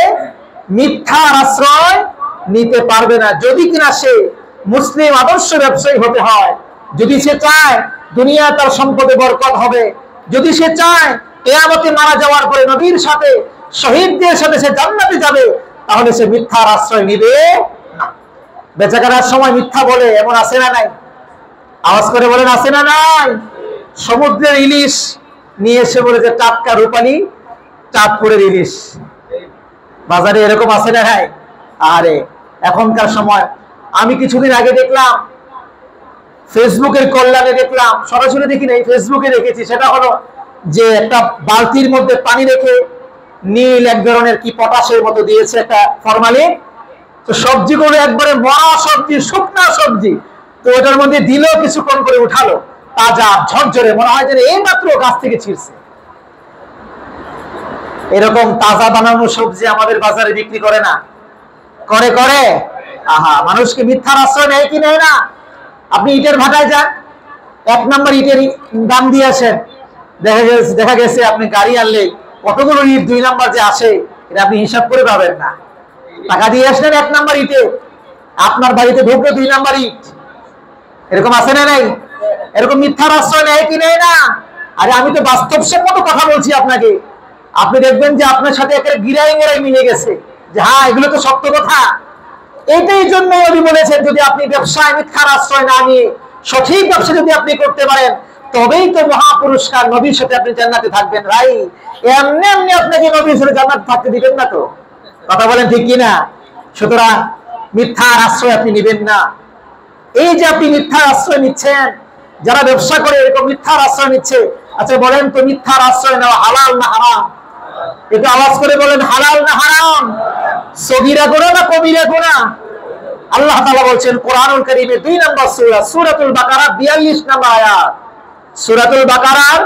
মিথ্যার আশ্রয় নিতে পারবে না, যদি কিনা সে মুসলিম আদর্শ ব্যবসায়ী হতে হয়। যদি সে চায় দুনিয়া তার সম্পদে বরকত হবে, যদি সে চায় কিয়ামতে মারা যাওয়ার পরে নবীর সাথে, শহীদদের সাথে সে জান্নাতে যাবে, তাহলে সে মিথ্যার আশ্রয় নিবে না। বেচাকেনার সময় মিথ্যা বলে এমন আছে না নাই? আওয়াজ করে বলেন, আছে না নাই? সমুদ্রের ইলিশ নিয়ে এসে বলে যে টাটকা রূপালী চাঁদপুরের ইলিশ। বাজারে এরকম আছে না নাই? আরে এখনকার সময়, আমি কিছুদিন আগে দেখলাম ফেসবুকের কল্যাণে, দেখলাম, সরাসরি দেখি নাই, ফেসবুকে দেখেছি, সেটা হলো যে একটা বালতির মধ্যে পানি রেখে নীল এক ধরনের কি পটাশের মতো দিয়েছে একটা ফরমালিন, তো সবজিগুলো একবারে মরা সবজি, শুকনা সবজি, তো ওটার মধ্যে দিল, কিছুক্ষণ করে উঠালো, তাজা ঝরঝরে, মনে হয় যেন এই মাত্র গাছ থেকে ছিঁড়ছে। এরকম তাজা বানানো সবজি আমাদের বাজারে বিক্রি করে না? করে করে। আহা, মানুষকে মিথ্যার আশ্রয় নেয় কি নেয় না? আপনি ইটের ভাটায় যান, 1 নাম্বার ইটের দাম দিয়ে আসেন, দেখা গেছে আপনি গাড়ি আনলে কতগুলো ইট 2 নাম্বার যে আসে, এটা আপনি হিসাব করে পাবেন না। টাকা দিয়ে আসলেন 1 নাম্বার ইটে, আপনার বাড়িতে ঢুকলো 2 নাম্বার ইট। এরকম আছে না নাই? এরকম মিথ্যার আশ্রয় নেয় কি নেয় না? আরে আমি তো বাস্তবসম্মত কথা বলছি আপনাকে। আপনি দেখবেন যে আপনার সাথে একটা গিরাই মেরাই মিলে গেছে, যে হ্যাঁ এগুলো তো সত্য কথা। এইটাই জন্য উনি বলেছেন, যদি আপনি ব্যবসায় মিথ্যার আশ্রয় না নিয়ে সঠিক ব্যবসা যদি আপনি করতে পারেন, তবেই তো মহাপুরস্কার, নবীর সাথে আপনি জান্নাতে থাকবেন। ভাই, এমনি এমনি আপনাকে নবীর সাথে জান্নাতে থাকতে দিবেন না তো? কথা বলেন ঠিক কিনা? সুতরাং মিথ্যার আশ্রয় আপনি নিবেন না। এই যে আপনি মিথ্যার আশ্রয় নিচ্ছেন, যারা ব্যবসা করে এরকম মিথ্যার আশ্রয় নিচ্ছে, আচ্ছা বলেন তো, মিথ্যার আশ্রয় নেওয়া হালাল না হারাম? একটু আওয়াজ করে বলেন, হালাল না হারাম? সগীরা গুনাহ না কবিরা গুনাহ? আল্লাহ তাআলা বলছেন কোরআনুল কারীমে 2 নম্বর সূরা সূরাতুল বাকারা 42 নম্বর আয়াত, সূরাতুল বাকারার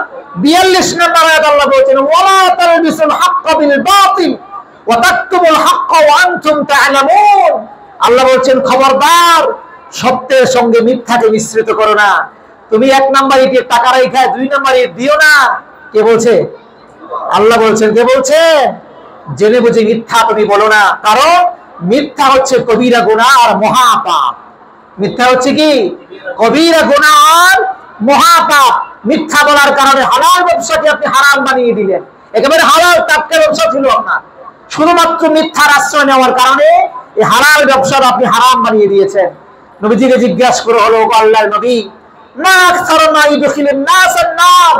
42 নম্বর আয়াত আল্লাহ বলছেন ওয়ালা তালবিসুল হাক্কা বিল বাতিল ওয়া তাকতুমুল হাক্কা ওয়া আনতুম তা'লামুন। আল্লাহ বলছেন খবরদার সত্যের সঙ্গে মিথ্যাকে মিশ্রিত করো না। তুমি 1 নাম্বার ইটে টাকা রাখা 2 নাম্বার ইট দিও না। কে বলছে? আল্লাহ বলছেন। কে বলছে? জেনে বুঝে মিথ্যা তুমি বলো না, কারণ মিথ্যা হচ্ছে কবিরা গুনাহ আর মহাপাপ। মিথ্যা হচ্ছে কি? কবিরা গুনাহ আর মহাপাপ। মিথ্যা বলার কারণে হালাল ব্যবসাকে আপনি হারাম বানিয়ে দিলেন। একেবারে হালাল টাটকা ব্যবসা ছিল আপনার, শুধুমাত্র মিথ্যার আশ্রয় নেওয়ার কারণে এই হালাল ব্যবসাটা আপনি হারাম বানিয়ে দিয়েছেন। নবীজিকে জিজ্ঞাসা করে হলো আল্লাহর নবী, না আকসারু মা ইদখিলুন নাস আন-নার,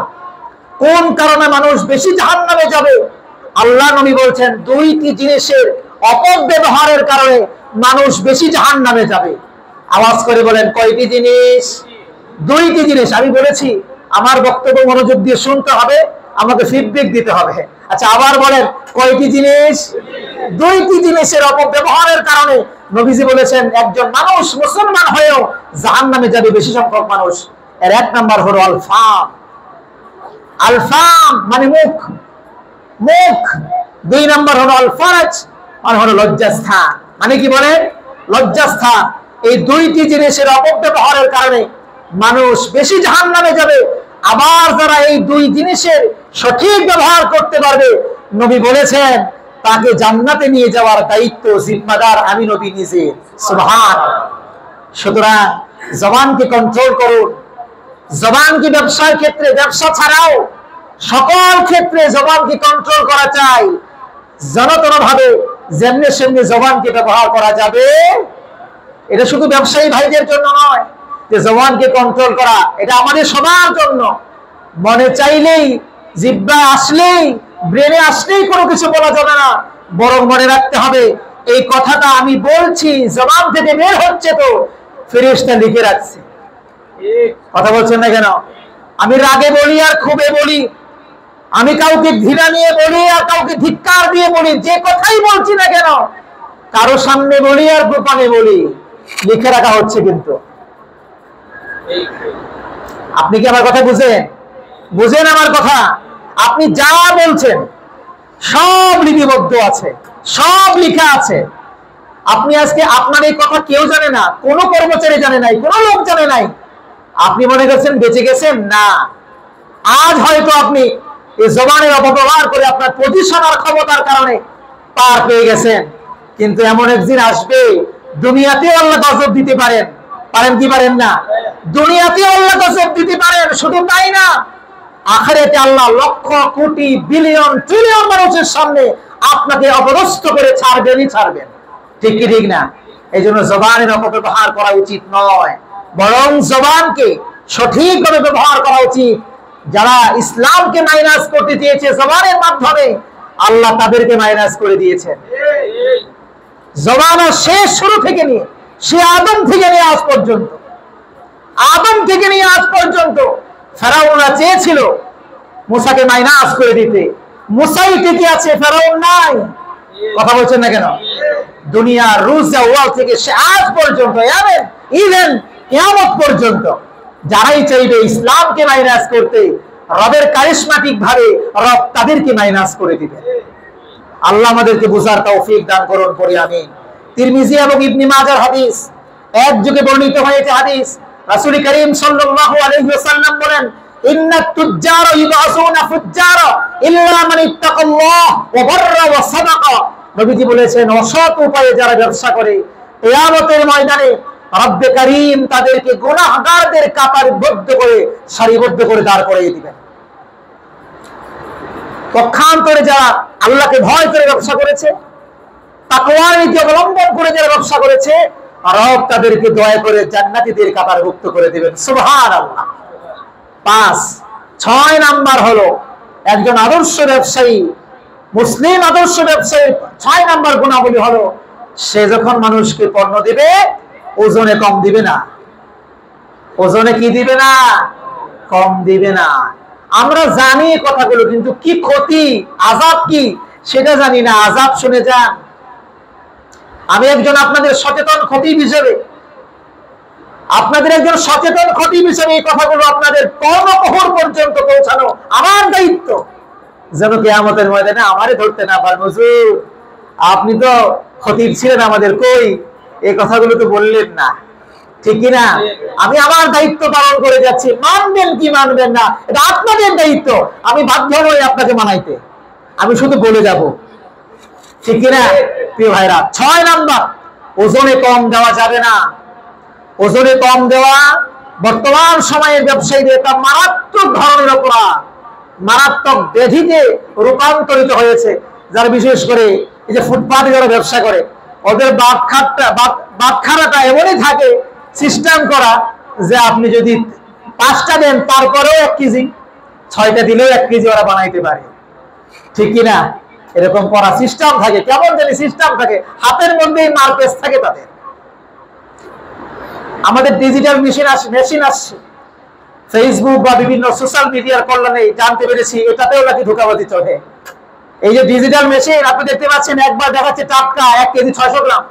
কোন কারণে মানুষ বেশি জাহান্নামে যাবে? আল্লাহ নবী বলছেন 2টি জিনিসের অপব্যবহারের কারণে মানুষ বেশি জাহান্নামে যাবে। আওয়াজ করে বলেন কয়টি জিনিস? 2টি জিনিস। আমি বলেছি আমার বক্তব্য মনোযোগ দিয়ে শুনতে হবে, আমাকে ফিডব্যাক দিতে হবে। আচ্ছা আবার বলেন কয়টি জিনিস? 2টি জিনিসের অপব্যবহারের কারণে নবীজি বলেছেন একজন মানুষ মুসলমান হয়েও জাহান্নামে যাবে বেশি সংখ্যক মানুষ। এর 1 নাম্বার হলো আলফাম। আলফাম মানে মুখ, মুখ। 2 নাম্বার হলো আল ফারাজ মানে হলো লজ্জাস্থান। মানে কি বলেন? লজ্জাস্থান। এই 2টি জিনিসের অপব্যবহারের কারণে মানুষ বেশি জাহান্নামে যাবে। আবার যারা এই 2 জিনিসের সঠিক ব্যবহার করতে পারবে, নবী বলেছেন তাকে জান্নাতে নিয়ে যাওয়ার দায়িত্ব জিম্মাদার আমি নবী নিজে। সুবহানাল্লাহ। সুতরাং জবানকে কন্ট্রোল করুন। জবানকে ব্যবসার ক্ষেত্রে, ব্যবসা ছাড়াও সকল ক্ষেত্রে জবানকে কন্ট্রোল করা চাই। জনতন ভাবে যেমনি সেমনি জবানকে ব্যবহার করা যাবে। এটা শুধু ব্যবসায়ী ভাইদের জন্য নয় যে জবানকে কন্ট্রোল করা, এটা আমাদের সবার জন্য। মনে চাইলেই, জিহ্বা আসলেই, ব্রেনে আসলেই কোনো কিছু বলা যাবে না, বরং মনে রাখতে হবে এই কথাটা আমি বলছি, জবান থেকে বের হচ্ছে তো ফেরেশতা লিখে রাখছে। কথা বলছেন না কেন? আমি রাগে বলি আর ক্ষোভে বলি, আমি কাউকে ঘৃণা নিয়ে বলি আর কাউকে ধিক্কার দিয়ে বলি, যে কথাই বলছি না কেন কারো সামনে বলি আর গোপনে বলি, লিখে রাখা হচ্ছে। কিন্তু আপনি কি আমার কথা বুঝেন? বুঝেন আমার কথা? আপনি যা বলছেন সব লিপিবদ্ধ আছে, সব লেখা আছে। আপনি আজকে আপনার এই কথা কেউ জানে না, কোনো কর্মচারী জানে নাই, কোনো লোক জানে নাই। আপনি মনে করছেন বেঁচে গেছেন? না, আজ হয়তো আপনি এই জবানের অপব্যবহার করে আপনার পজিশন আর ক্ষমতার কারণে পার পেয়ে গেছেন, কিন্তু এমন একদিন আসবে দুনিয়াতেও আল্লাহ গজব দিতে পারেন। পারেন কি পারেন না? দুনিয়াতেও আল্লাহ গজব দিতে পারেন। শুধু তাই না, আখিরাতে আল্লাহ লক্ষ কোটি বিলিয়ন ট্রিলিয়ন মানুষের সামনে আপনাকে অপদস্থ করে ছাড়বেনই ছাড়বেন। ঠিক কি ঠিক না? এই জন্য জবানের অপব্যবহার করা উচিত নয়, বরং জবানকে সঠিকভাবে ব্যবহার করা উচিত। যারা ইসলামকে মাইনাস করতে চেয়েছে জবানের মাধ্যমে, আল্লাহ তাদেরকে মাইনাস করে দিয়েছেন। জবানের শেষ শুরু থেকে নিয়ে সে আদম থেকে নিয়ে আজ পর্যন্ত, আদম থেকে নিয়ে আজ পর্যন্ত ফেরাউনরা চেয়েছিল মুসাকে মাইনাস করে দিতে। মুসাই টিকে আছে, ফেরাউন নাই। কথা বলছেন না কেন? দুনিয়ার রুজ ওয়াল থেকে সে আজ পর্যন্ত, ইভেন কিয়ামত পর্যন্ত যারাই চাইবে ইসলামকে মাইনাস করতে, রবের কারিশমাটিক ভাবে রব তাদেরকে মাইনাস করে দিবে। আল্লাহ আমাদেরকে বুঝার তৌফিক দান করুন, পড়ি আমিন। তিরমিজি এবং ইবনে মাজার হাদিস, এক যুগে বর্ণিত হয়েছে হাদিস। রাসূল করিম সাল্লাল্লাহু আলাইহি ওয়াসাল্লাম বলেন, ইন্নাত তুজ্জারা ইউবাসুনা ফুজ্জারা ইল্লা মান ইত্তাকাল্লাহ ওয়া বাররা ওয়া সাদাকা। নবীজি বলেছেন অসৎ উপায়ে যারা ব্যবসা করে কিয়ামতের ময়দানে রব্বে করিম তাদেরকে গুনাহগারদের কাতারবদ্ধ করে, সারিবদ্ধ করে দাঁড় করিয়ে দিবেন। পক্ষান্তরে যারা আল্লাহকে ভয় করে ব্যবসা করেছে, তাকওয়ার নীতি অবলম্বন করে যারা ব্যবসা করেছে, রব তাদেরকে দয়া করে জান্নাতীদের কাতারভুক্ত করে দিবেন। সুবহানাল্লাহ। 6 নাম্বার হলো একজন আদর্শ ব্যবসায়ী, মুসলিম আদর্শ ব্যবসায়ী 6 নাম্বার গুণাবলী হলো সে যখন মানুষকে পণ্য দিবে ওজনে কম দিবে না। ওজনে কি দিবে না? কম দিবে না। আমরা জানি কথাগুলো, কিন্তু কি ক্ষতি, আযাব কি সেটা জানি না। আযাব শুনে যান। আমি একজন আপনাদের সচেতন খতিব হিসেবে, আপনাদের একজন সচেতন খতিব হিসেবে এই কথাগুলো আপনাদের কর্ণকুহর পর্যন্ত পৌঁছানো আমার দায়িত্ব, যেন কিয়ামতের ময়দানে আমারে ধরতে না পারেন, হুজুর আপনি তো খতিব ছিলেন আমাদের, কই এই কথাগুলো তো বললেন না, ঠিক কিনা? আমি আমার দায়িত্ব পালন করে যাচ্ছি, মানবেন কি মানবেন না এটা আপনাদের দায়িত্ব, আমি বাধ্য নই আপনাকে মানাইতে, আমি শুধু বলে যাব, ঠিক কিনা প্রিয় ভাইরা? 6 নাম্বার, ওজনে কম দেওয়া যাবে না। ওজনে কম দেওয়া বর্তমান সময়ের ব্যবসায়ীদের একটা মারাত্মক ধরনের অপরাধ, মারাত্মক ব্যাধিতে রূপান্তরিত হয়েছে। যারা বিশেষ করে এই যে ফুটপাতে যারা ব্যবসা করে, ওদের বাটখারাটা এমনই থাকে সিস্টেম করা যে আপনি যদি 5টা দেন তারপরেও 1 কেজি, 6টা দিলেও 1 কেজি ওরা বানাইতে পারে, ঠিক কিনা? এরকম করা সিস্টেম থাকে, কেমন জানি সিস্টেম থাকে, হাতের মধ্যেই মার্কেস থাকে তাদের। আমাদের ডিজিটাল মেশিন আসছে, ফেসবুক বা বিভিন্ন সোশ্যাল মিডিয়ার কল্যাণে জানতে পেরেছি এটাতেও নাকি ধোঁকাবাজি চলে। এই যে ডিজিটাল মেশিন আপনি দেখতে পাচ্ছেন, একবার দেখাচ্ছে টাটকা 1 কেজি 600 গ্রাম,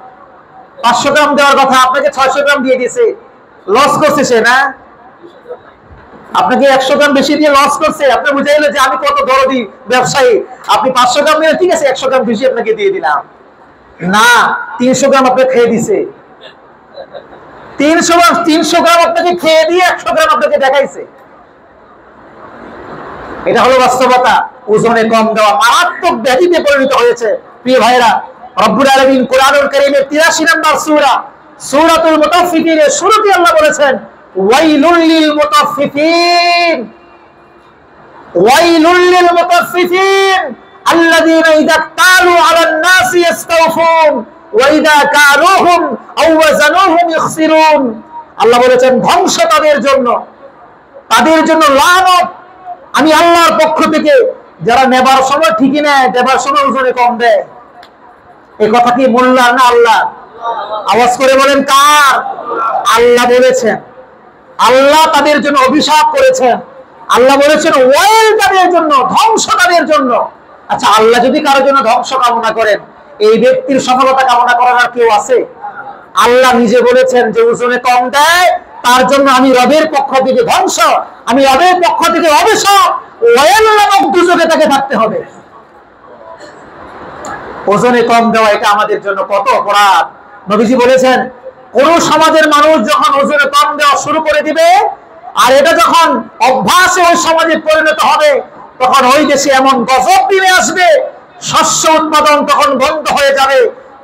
500 গ্রাম দেওয়ার কথা আপনাকে 600 গ্রাম দিয়ে দিয়েছে, লস করছে সে না? আপনাকে 100 গ্রাম বেশি দিয়ে লস করছে, আপনি বুঝাইলে যে আমি কত দরদি ব্যবসায়ী, আপনি 500 গ্রাম নিয়ে ঠিক আছে 100 গ্রাম বেশি আপনাকে দিয়ে দিলাম, না 300 গ্রাম আপনাকে খেয়ে দিছে, 300 গ্রাম আপনাকে খেয়ে দিয়ে 100 গ্রাম আপনাকে দেখাইছে। এটা হলো বাস্তবতা। ওজনে কম দেওয়া মারাত্মক ব্যাধিতে পরিণত হয়েছে। প্রিয় ভাইরা, রব্বুল আলামিন কোরআনুল কারীমের 83 নম্বর সূরা সূরাতুল মুতাফফিফিনের শুরুতে আল্লাহ বলেছেন, ওয়াইলুল লিল মুতাফফিফিন, ওয়াইলুল লিল মুতাফফিফিন আল্লাযীনা ইযা তালু আলান নাসি ইস্তাওফুন ওয়া ইযা কালুহুম আও ওয়াজানুহুম ইখসিরুন। আল্লাহ বলেছেন ধ্বংস তাদের জন্য, তাদের জন্য লানত আমি আল্লাহর পক্ষ থেকে, যারা নেবার সময় ঠিকই নেয়, দেবার সময় ওজনে কম দেয়। এই কথা কি মোল্লা না আল্লাহ? আওয়াজ করে বলেন কার? আল্লাহ বলেছেন। আল্লাহ তাদের জন্য অভিশাপ করেছেন। আল্লাহ বলেছেন ওয়াইল তাদের জন্য, ধ্বংস তাদের জন্য। আচ্ছা, আল্লাহ যদি কারোর জন্য ধ্বংস কামনা করেন, এই ব্যক্তির সফলতা কামনা করার আর কেউ আছে? আল্লাহ নিজে বলেছেন যে ওজনে কম দেয় তার জন্য আমি রবের পক্ষ থেকে ধ্বংস, আমি রবের পক্ষ থেকে অভিশাপ, ওয়াইল নামক দুজকে তাকে থাকতে হবে। ওজনে কম দেওয়া এটা আমাদের জন্য কত অপরাধ। নবীজি বলেছেন কোন সমাজের মানুষ যখন ওজনে কম দেওয়া শুরু করে দিবে, আর এটা যখন অভ্যাসে ওই সমাজে পরিণত হবে, তখন ওই দেশে এমন গজব নেমে আসবে, শস্য উৎপাদন তখন বন্ধ হয়ে যাবে,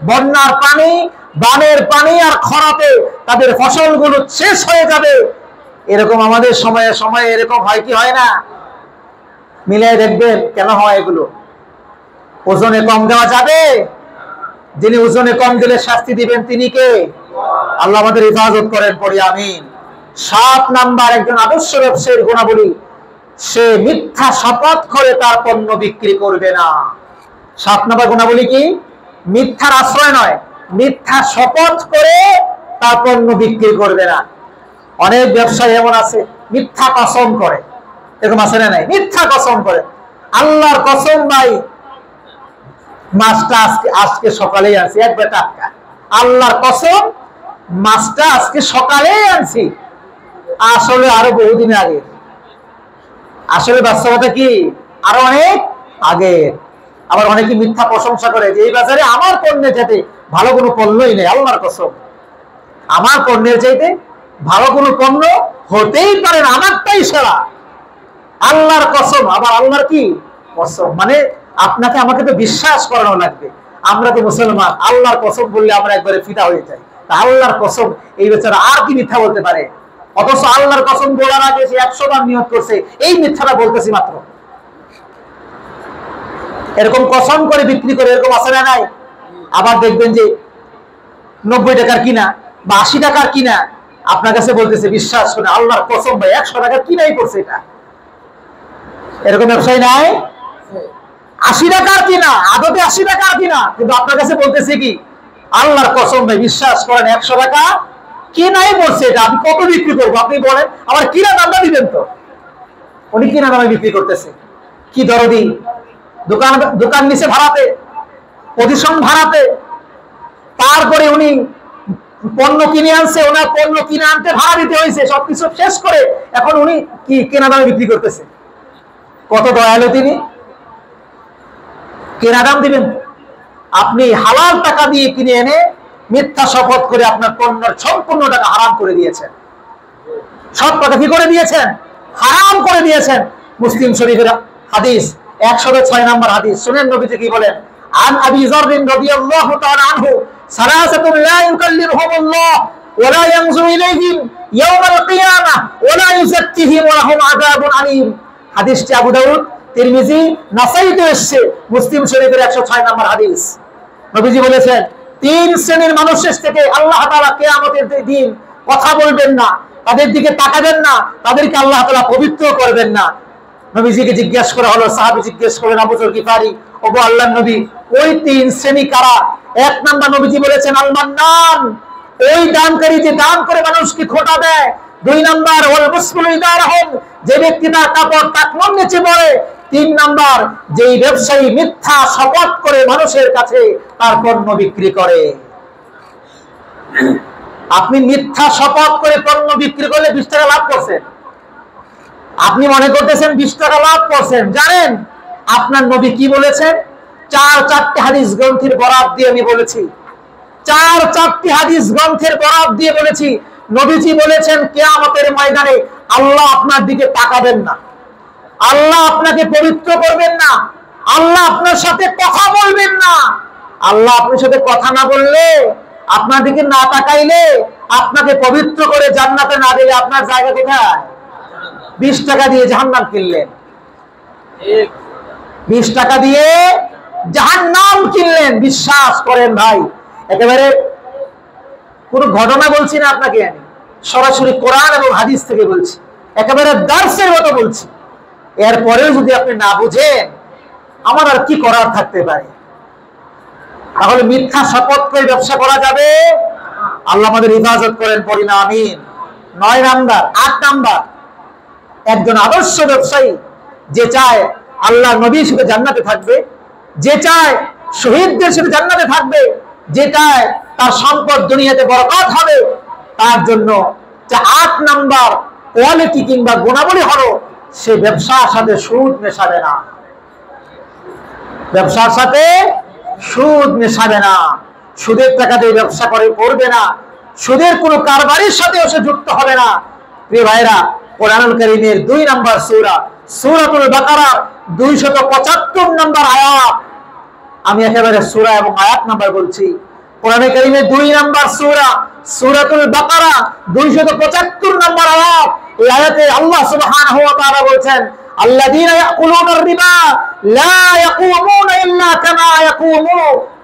বন্যার পানি, বানের পানি আর খরাতে তাদের ফসলগুলো শেষ হয়ে যাবে। এরকম আমাদের সময়ে সময়ে এরকম হয় কি হয় না? মিলিয়ে দেখবেন কেন হয় এগুলো। ওজনে কম দেওয়া যাবে? যিনি ওজনে কম দিলে শাস্তি দিবেন তিনি কে? আল্লাহ আমাদের হেফাজত করেন, পড়ি আমিন। 7 নাম্বার একজন আদর্শ ব্যবসায়ীর গুণাবলী, সে মিথ্যা শপথ করে তার পণ্য বিক্রি করবে না। 7 নাম্বার গুণাবলী কি? মিথ্যার আশ্রয় নয়, মিথ্যা শপথ করে তার পণ্য বিক্রি করবে না। অনেক ব্যবসায়ী এমন আছে মিথ্যা কসম করে, এরকম আছে না নাই? মিথ্যা কসম করে, আল্লাহর কসম ভাই মাছটা আজকে সকালেই আনছি, একবার টাটকা, আল্লাহর কসম মাছটা আজকে সকালেই আনছি, আসলে আরো বহুদিন আগে। আসলে বাস্তবতা কি আরো অনেক আগে। আবার অনেকে মিথ্যা প্রশংসা করে যে এই বাজারে আমার পণ্যের চাইতে ভালো কোনো পণ্যই নেই, আল্লাহর কসম আমার পণ্যের চাইতে ভালো কোনো পণ্য হতেই পারে না, আমারটাই সেরা, আল্লাহর কসম। আবার আল্লাহর কি কসম, মানে আপনাকে আমাকে তো বিশ্বাস করানো লাগবে, আমরা তো মুসলমান, আল্লাহর কসম বললে আমরা একবারে ফিদা হয়ে যাই। আল্লাহর কসম, এই বেচারা আর কি মিথ্যা বলতে পারে? অথচ আল্লাহর কসম বলার আগে সে 100 বার নিয়ত করছে, এই মিথ্যাটা বলতেছি মাত্র। এরকম কসম করে বিক্রি করে, এরকম আছে না নাই? আবার দেখবেন যে 90 টাকার কিনা বা 80 টাকার কিনা আপনার কাছে বলতেছে বিশ্বাস করে আল্লাহর কসম ভাই 100 টাকার কিনাই করছে এটা। এরকম ব্যবসায়ী নাই? 80 টাকার কিনা, আদতে 80 টাকার কিনা, কিন্তু আপনার কাছে বলতেছে কি আল্লাহর কসম ভাই বিশ্বাস করেন 100 টাকা কিনাই বলছে এটা, আমি কত বিক্রি করবো আপনি বলেন, আবার কিনা দামটা দিবেন তো। উনি কিনা দামে বিক্রি করতেছে, কি দরদি, দোকান নিচে ভাড়াতে, পজিশন ভাড়াতে, তারপরে উনি পণ্য কিনে আনছে, ওনার পণ্য কিনে আনতে ভাড়া দিতে হয়েছে, সবকিছু শেষ করে এখন উনি কি কেনা দামে বিক্রি করতেছে। কত দয়ালু তিনি! কেনা দাম দিবেন? আপনি হালাল টাকা দিয়ে কিনে এনে মিথ্যা শপথ করে আপনার পণ্যের সম্পূর্ণ টাকা হারাম করে দিয়েছেন। সব টাকা কি করে দিয়েছেন? হারাম করে দিয়েছেন। মুসলিম শরীফের হাদিস 106 নম্বর হাদিস, শুনেন নবীজি কি বলেন। আন আবি যর রাদিয়াল্লাহু তাআলা আনহু সালাসাতুন লা ইউকাল্লিমুহুমুল্লাহ ওয়া লা ইয়ানজুরু ইলাইহিম ইয়াওমাল কিয়ামাহ ওয়া লা ইউযাক্কিহিম ওয়া লাহুম আযাবুন আলীম। হাদিসটি আবু দাউদ, তিরমিজি, নাসাইতে এসেছে। মুসলিম শরীফের 106 নম্বর হাদিস। নবীজি বলেছেন, তিন শ্রেণীর মানুষের থেকে আল্লাহ তাআলা কিয়ামতের দিন কথা বলবেন না, তাদের দিকে তাকাবেন না, তাদেরকে আল্লাহ তাআলা পবিত্র করবেন না। নবীজিকে জিজ্ঞাসা করা হলো, সাহাবী জিজ্ঞেস করেন, আবু যর গিফারি, ওগো আল্লাহর নবী, ওই তিন শ্রেণী কারা? এক নাম্বার নবীজি বলেছেন আল মান্নান, ওই দানকারী যে দান করে মানুষকে খোটা দেয়। দুই নাম্বার ওয়াল মুসলিমু ইদারাহুম, যে ব্যক্তি তার কাপড় টাকনোর নিচে পড়ে। তিন নাম্বার, যেই ব্যবসায়ী মিথ্যা শপথ করে মানুষের কাছে তার পণ্য বিক্রি করে। আপনি মিথ্যা শপথ করে পণ্য বিক্রি করলে 20 টাকা লাভ করছেন। আপনি মনে করতেছেন 20 টাকা লাভ করছেন। জানেন আপনার নবী কি বলেছেন? চারটি হাদিস গ্রন্থের বরাত দিয়ে আমি বলেছি, চারটি হাদিস গ্রন্থের বরাত দিয়ে বলেছি। নবীজি বলেছেন, কিয়ামতের ময়দানে আল্লাহ আপনার দিকে তাকাবেন না, আল্লাহ আপনাকে পবিত্র করবেন না, আল্লাহ আপনার সাথে কথা বলবেন না। আল্লাহ আপনার সাথে কথা না বললে, আপনার দিকে না তাকাইলে, আপনাকে পবিত্র করে জান্নাতে না দিলে আপনার জায়গা কোথায়? 20 টাকা দিয়ে জাহান্নাম কিনলেন, 20 টাকা দিয়ে জাহান্নাম কিনলেন। বিশ্বাস করেন ভাই, একেবারে কোন ঘটনা বলছি না আপনাকে, আমি সরাসরি কোরআন এবং হাদিস থেকে বলছি, একেবারে দার্সের মতো বলছি। এরপরেও যদি আপনি না বুঝেন, আমার আর কি করার থাকতে পারে? তাহলে মিথ্যা শপথ করে ব্যবসা করা যাবে? আল্লাহ আমাদের হেফাজত করেন, পড়ি না আমিন। 9 নাম্বার, 8 নাম্বার, একজন আদর্শ ব্যবসায়ী যে চায় আল্লাহ নবীর সাথে জান্নাতে থাকবে, যে চায় শহীদদের সাথে জান্নাতে থাকবে, যে চায় তার সম্পদ দুনিয়াতে বরকত হবে, তার জন্য 8 নাম্বার কোয়ালিটি কিংবা গুণাবলী হলো, সে ব্যবসার সাথে সুদ মেশাবে না, ব্যবসার সাথে সুদ মেশাবে না, সুদের টাকা দিয়ে ব্যবসা করবে না, সুদের কোনো কারবারের সাথেও সে যুক্ত হবে না। প্রিয় ভাইরা, কোরআনুল কারীমের 2 নাম্বার সূরা, সূরাতুল বাকারা 275 নাম্বার আয়াত, আমি একেবারে সূরা এবং আয়াত নাম্বার বলছি। কোরআনুল কারীমের 2 নাম্বার সূরা, সূরাতুল বাকারা 275 নাম্বার আয়াত। এই আয়াতে আল্লাহ সুবহানাহু ওয়া তাআলা বলেন, আল্লাযীনা ইয়াকুলুনার রিবা লা ইয়াকুমুনা ইল্লা কামা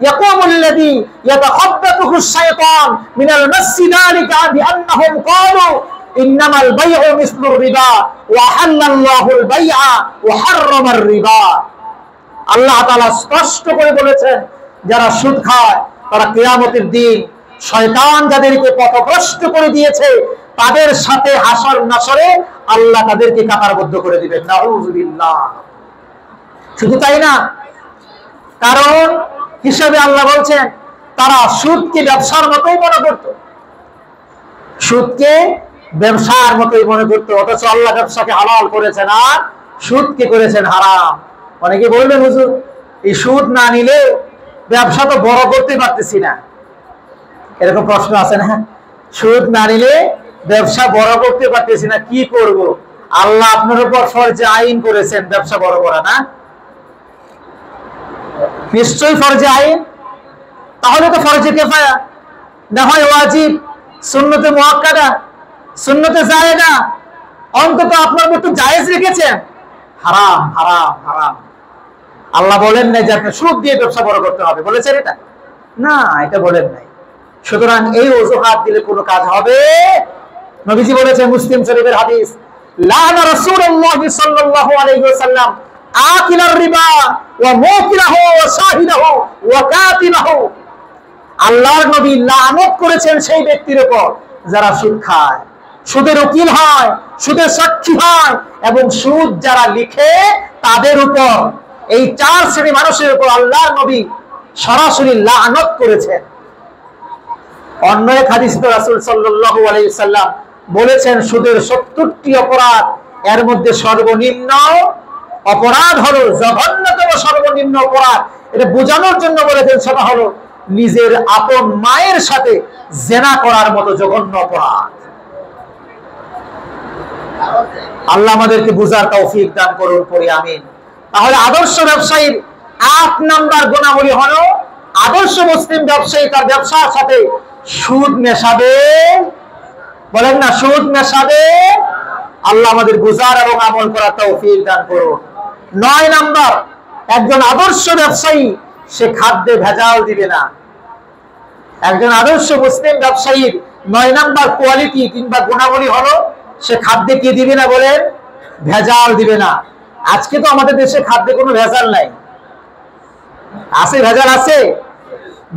ইয়াকুমুল্লাযী ইয়াতাখাব্বাতুহু আশ-শাইতান মিনাল মাসসি যালিকা বিআন্নাহুম ক্বালু ইন্নামাল বাই'উ মিসলুর রিবা ওয়া হাল্লাল্লাহুল বাই'a ওয়া হাররামার রিবা। আল্লাহ তাআলা স্পষ্ট করে বলেছেন, যারা সুদ খায় তারা কিয়ামতের দিন শয়তান যাদেরকে পথভ্রষ্ট করে দিয়েছে, তাদের সাথে হাসর নাসরে আল্লাহ তাদেরকে কাতারবদ্ধ করে দিবেন। নাউযুবিল্লাহ। শুধু তাই না, কারণ হিসাবে আল্লাহ বলছেন, তারা সুদকে ব্যবসার মতোই মনে করত, সুদকে ব্যবসার মতোই মনে করত, অথচ আল্লাহ ব্যবসাকে হালাল করেছেন আর সুদকে করেছেন হারাম। অনেকে বলবেন, হুজুর এই সুদ না নিলে ব্যবসা তো বড় করতে পারতেছি না, এরকম প্রশ্ন আছে না? সুদ না নিলে ব্যবসা বড় করতে পারতেছি না, কি করব? আল্লাহ আপনার উপর ফরজে আইন করেছেন ব্যবসা বড় করা, না? নিশ্চয়ই ফরজে আইন, তাহলে তো ফরজে কিফায়া, না হয় ওয়াজিব, সুন্নতে মুআক্কাদা, সুন্নতে জায়েদা, অন্তত আপনার মতো জায়েজ রেখেছেন। হারাম হারাম হারাম। আল্লাহ বলেন নাই যে আপনি সুদ দিয়ে ব্যবসা বড় করতে হবে, বলেছেন এটা? না, এটা বলেন নাই। সুতরাং এই অজুহাত দিলে কোনো কাজ হবে? নবীজি বলেছেন, মুসলিম শরীফের হাদিস, লা'না রাসূলুল্লাহ সাল্লাল্লাহু আলাইহি ওয়াসাল্লাম আকিলার রিবা ওয়া মুকিলাহু ওয়া শাহিদাহু ওয়া কাতিবাহু। আল্লাহর নবী লানত করেছেন সেই ব্যক্তির উপর যারা সুদ খায়, সুদের উকিল হয়, সুদের সাক্ষী হয় এবং সুদ যারা লিখে তাদের উপর। এই 4 শ্রেণী মানুষের উপর আল্লাহর নবী সরাসরি লানত করেছেন। অন্য এক হাদিসে তো রাসূল সাল্লাল্লাহু আলাইহি সাল্লাম বলেছেন সুদের 70টি অপরাধ, এর মধ্যে সর্বনিম্ন অপরাধ হলো, জঘন্যতম সর্বনিম্ন অপরাধ, এটা বোঝানোর জন্য বলেছেন সেটা হলো নিজের আপন মায়ের সাথে জিনা করার মতো জঘন্য অপরাধ। আল্লাহ আমাদেরকে বুঝার তৌফিক দান করুন, পড়ি আমিন। তাহলে আদর্শ ব্যবসায়ীর 8 নাম্বার গুণাবলী হলো, আদর্শ মুসলিম ব্যবসায়ী তার ব্যবসার সাথে সুদ মেশাবে, বলেন না, সুদ মেশাবে। আল্লাহ আমাদের বুঝার এবং আমল করার তৌফিক দান করুন। 9 নাম্বার, একজন আদর্শ ব্যবসায়ী সে খাদ্যে ভেজাল দিবে না। একজন আদর্শ মুসলিম ব্যবসায়ীর 9 নাম্বার কোয়ালিটি কিংবা গুণাবলী হলো সে খাদ্যে কি দিবে না, বলেন, ভেজাল দিবে না। আজকে তো আমাদের দেশে খাদ্যে কোনো ভেজাল নাই, আছে ভেজাল আছে?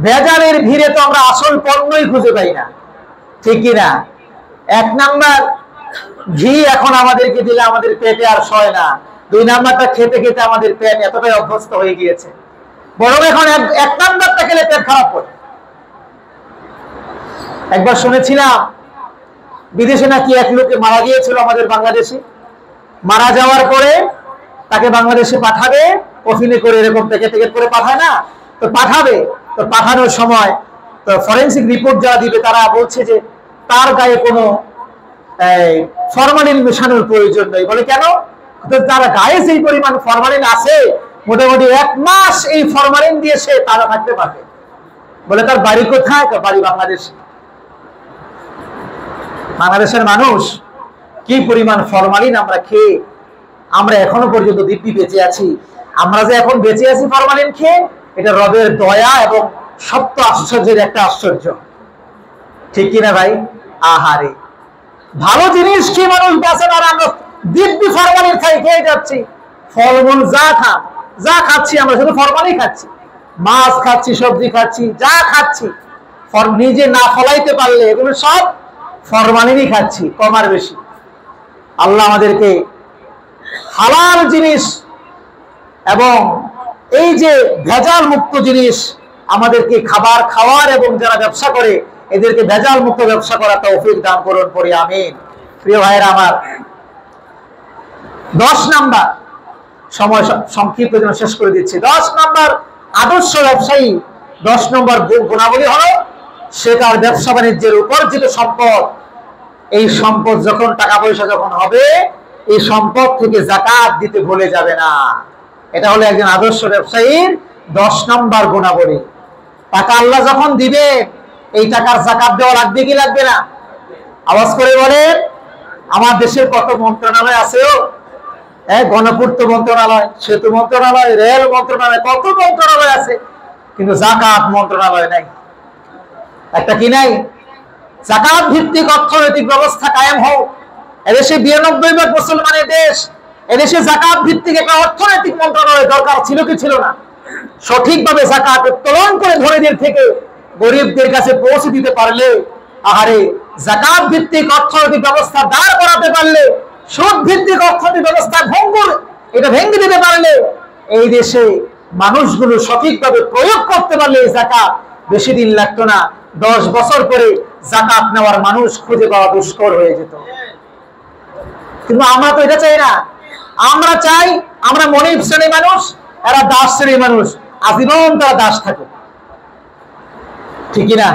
ভেজালের ভিড়ে তো আমরা আসল পণ্যই খুঁজে পাই না, ঠিক কিনা? 1 নাম্বার, ঘি এখন আমাদেরকে দিলে আমাদের পেটে আর সয় না। 2 নাম্বারটা খেতে খেতে আমাদের পেট এতটাই অভ্যস্ত হয়ে গিয়েছে, বরং এখন 1 নাম্বারটা খেলে পেট খারাপ করে। একবার শুনেছিলাম বিদেশে নাকি এক লোকে মারা গিয়েছিল আমাদের বাংলাদেশে, মারা যাওয়ার পরে তাকে বাংলাদেশে পাঠাবে কফিনে করে, এরকম প্যাকেট করে পাঠায় না, তো পাঠাবে। তো পাঠানোর সময় তো ফরেনসিক রিপোর্ট যারা দিবে তারা বলছে যে তার গায়ে কোনো ফরমালিন মেশানোর প্রয়োজন নেই। বলে কেন? তার গায়ে সেই পরিমাণ ফরমালিন আছে, মোটামুটি 1 মাস এই ফরমালিন দিয়ে সে তারা থাকতে পারবে। বলে তার বাড়ি কোথায়? বাড়ি বাংলাদেশে। বাংলাদেশের মানুষ কি পরিমাণ ফরমালিন আমরা খেয়ে আমরা এখনো পর্যন্ত দিব্যি বেঁচে আছি। আমরা যে এখন বেঁচে আছি ফরমালিন খেয়ে, এটা রবের দয়া এবং সপ্ত আশ্চর্যের একটা আশ্চর্য, ঠিক কিনা ভাই? আহারে, ভালো জিনিস খেয়ে মানুষ বাঁচে না, আমরা দিব্যি ফরমালিন খেয়ে যাচ্ছি। ফলমূল যা খাচ্ছি আমরা শুধু ফরমালিন খাচ্ছি, মাছ খাচ্ছি, সবজি খাচ্ছি, যা খাচ্ছি নিজে না ফলাইতে পারলে এগুলো সব ফরমালিনই খাচ্ছি, কম আর বেশি। আল্লাহ আমাদেরকে হালাল জিনিস এবং এই যে ভেজাল মুক্ত জিনিস আমাদেরকে খাবার খাওয়ার এবং যারা ব্যবসা করে এদেরকে ভেজাল মুক্ত ব্যবসা করা তৌফিক দান করুন, পড়ি আমিন। প্রিয় ভাইয়েরা আমার, 10 নাম্বার, সময় সংক্ষিপ্ত জন্য শেষ করে দিচ্ছি। 10 নাম্বার আদর্শ ব্যবসায়ী 10 নম্বর গুণাবলী হলো সে তার ব্যবসা বাণিজ্যের উপার্জিত সম্পদ, এই সম্পদ যখন টাকা পয়সা যখন হবে এই সম্পদ থেকে যাকাত দিতে ভুলে যাবে না। এটা হলো একজন আদর্শ ব্যবসায়ীর 10 নম্বর গুণাবলী। টাকা আল্লাহ যখন দিবে এই টাকার যাকাত দেওয়া লাগবে কি লাগবে না? আওয়াজ করে বলেন। আমার দেশের কত মন্ত্রণালয় আছে, গণপূর্ত মন্ত্রণালয়, সেতু মন্ত্রণালয়, রেল মন্ত্রণালয়, কত মন্ত্রণালয় আছে, কিন্তু যাকাত মন্ত্রণালয় নাই। একটা কি নাই? যাকাত ভিত্তিক অর্থনৈতিক ব্যবস্থা কায়েম হোক। এদেশে 92% মুসলমানের দেশ, এদেশে যাকাত ভিত্তিক একটা অর্থনৈতিক মন্ত্রণালয় দরকার ছিল কি ছিল না? সঠিকভাবে যাকাত উত্তোলন করে ধনীদের থেকে গরিবদের কাছে পৌঁছে দিতে পারলে, আহারে, যাকাত ভিত্তিক অর্থনৈতিক ব্যবস্থা দাঁড় করাতে পারলে, সুদ ভিত্তিক অর্থনৈতিক ব্যবস্থা এটা ভেঙে দিতে পারলে, এই দেশে মানুষগুলো সঠিকভাবে প্রয়োগ করতে পারলে এই যাকাত বেশি দিন লাগতো না। 10 বছর পরে যাকাত নেওয়ার মানুষ খুঁজে পাওয়া দুষ্কর হয়ে যেত। কিন্তু আমরা তো এটা চাই না। আমরা চাই আমরা মনিব শ্রেণীর মানুষ, এরা দাস শ্রেণীর মানুষ, আজীবন তারা দাস থাকুক, ঠিক না?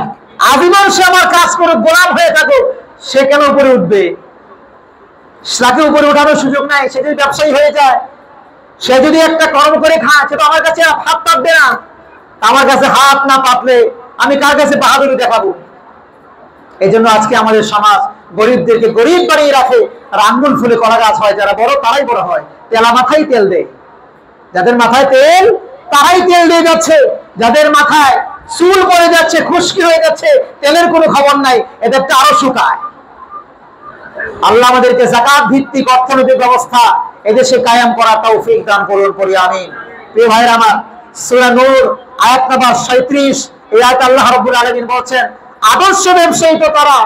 আজীবন সে আমার কাজ করে গোলাম হয়ে থাকুক, সে কেন উপরে উঠবে? তাকে উপরে উঠানোর সুযোগ নাই। সে যদি ব্যবসায়ী হয়ে যায়, সে যদি একটা কর্ম করে খায়, সে তো আমার কাছে হাত পাতবে না। আমার কাছে হাত না পাতলে আমি কার কাছে বাহাদুরি দেখাবো? এই জন্য আজকে আমাদের সমাজ গরিবদেরকে গরিব বানিয়ে রাখে, আর আঙ্গুল ফুলে কলা গাছ হয়, যারা বড় তারাই বড় হয়। তেলা মাথায় তেল দেয়, যাদের মাথায় তেল তারাই তেল দিয়ে যাচ্ছে, যাদের মাথায় চুল পড়ে যাচ্ছে, খুশকি হয়ে যাচ্ছে, তেলের কোনো খবর নাই, এদেরটা আরো শুকায়। আল্লাহ আমাদেরকে যাকাত ভিত্তিক অর্থনৈতিক ব্যবস্থা এদেশে কায়েম করা তৌফিক দান করুন, পড়ি আমিন। প্রিয় ভাইরা আমার, সূরা নূর আয়াত নাম্বার 37, এই আয়াতে আল্লাহ রাব্বুল আলামিন বলেছেন, আদর্শ ব্যবসায়ী তো তারা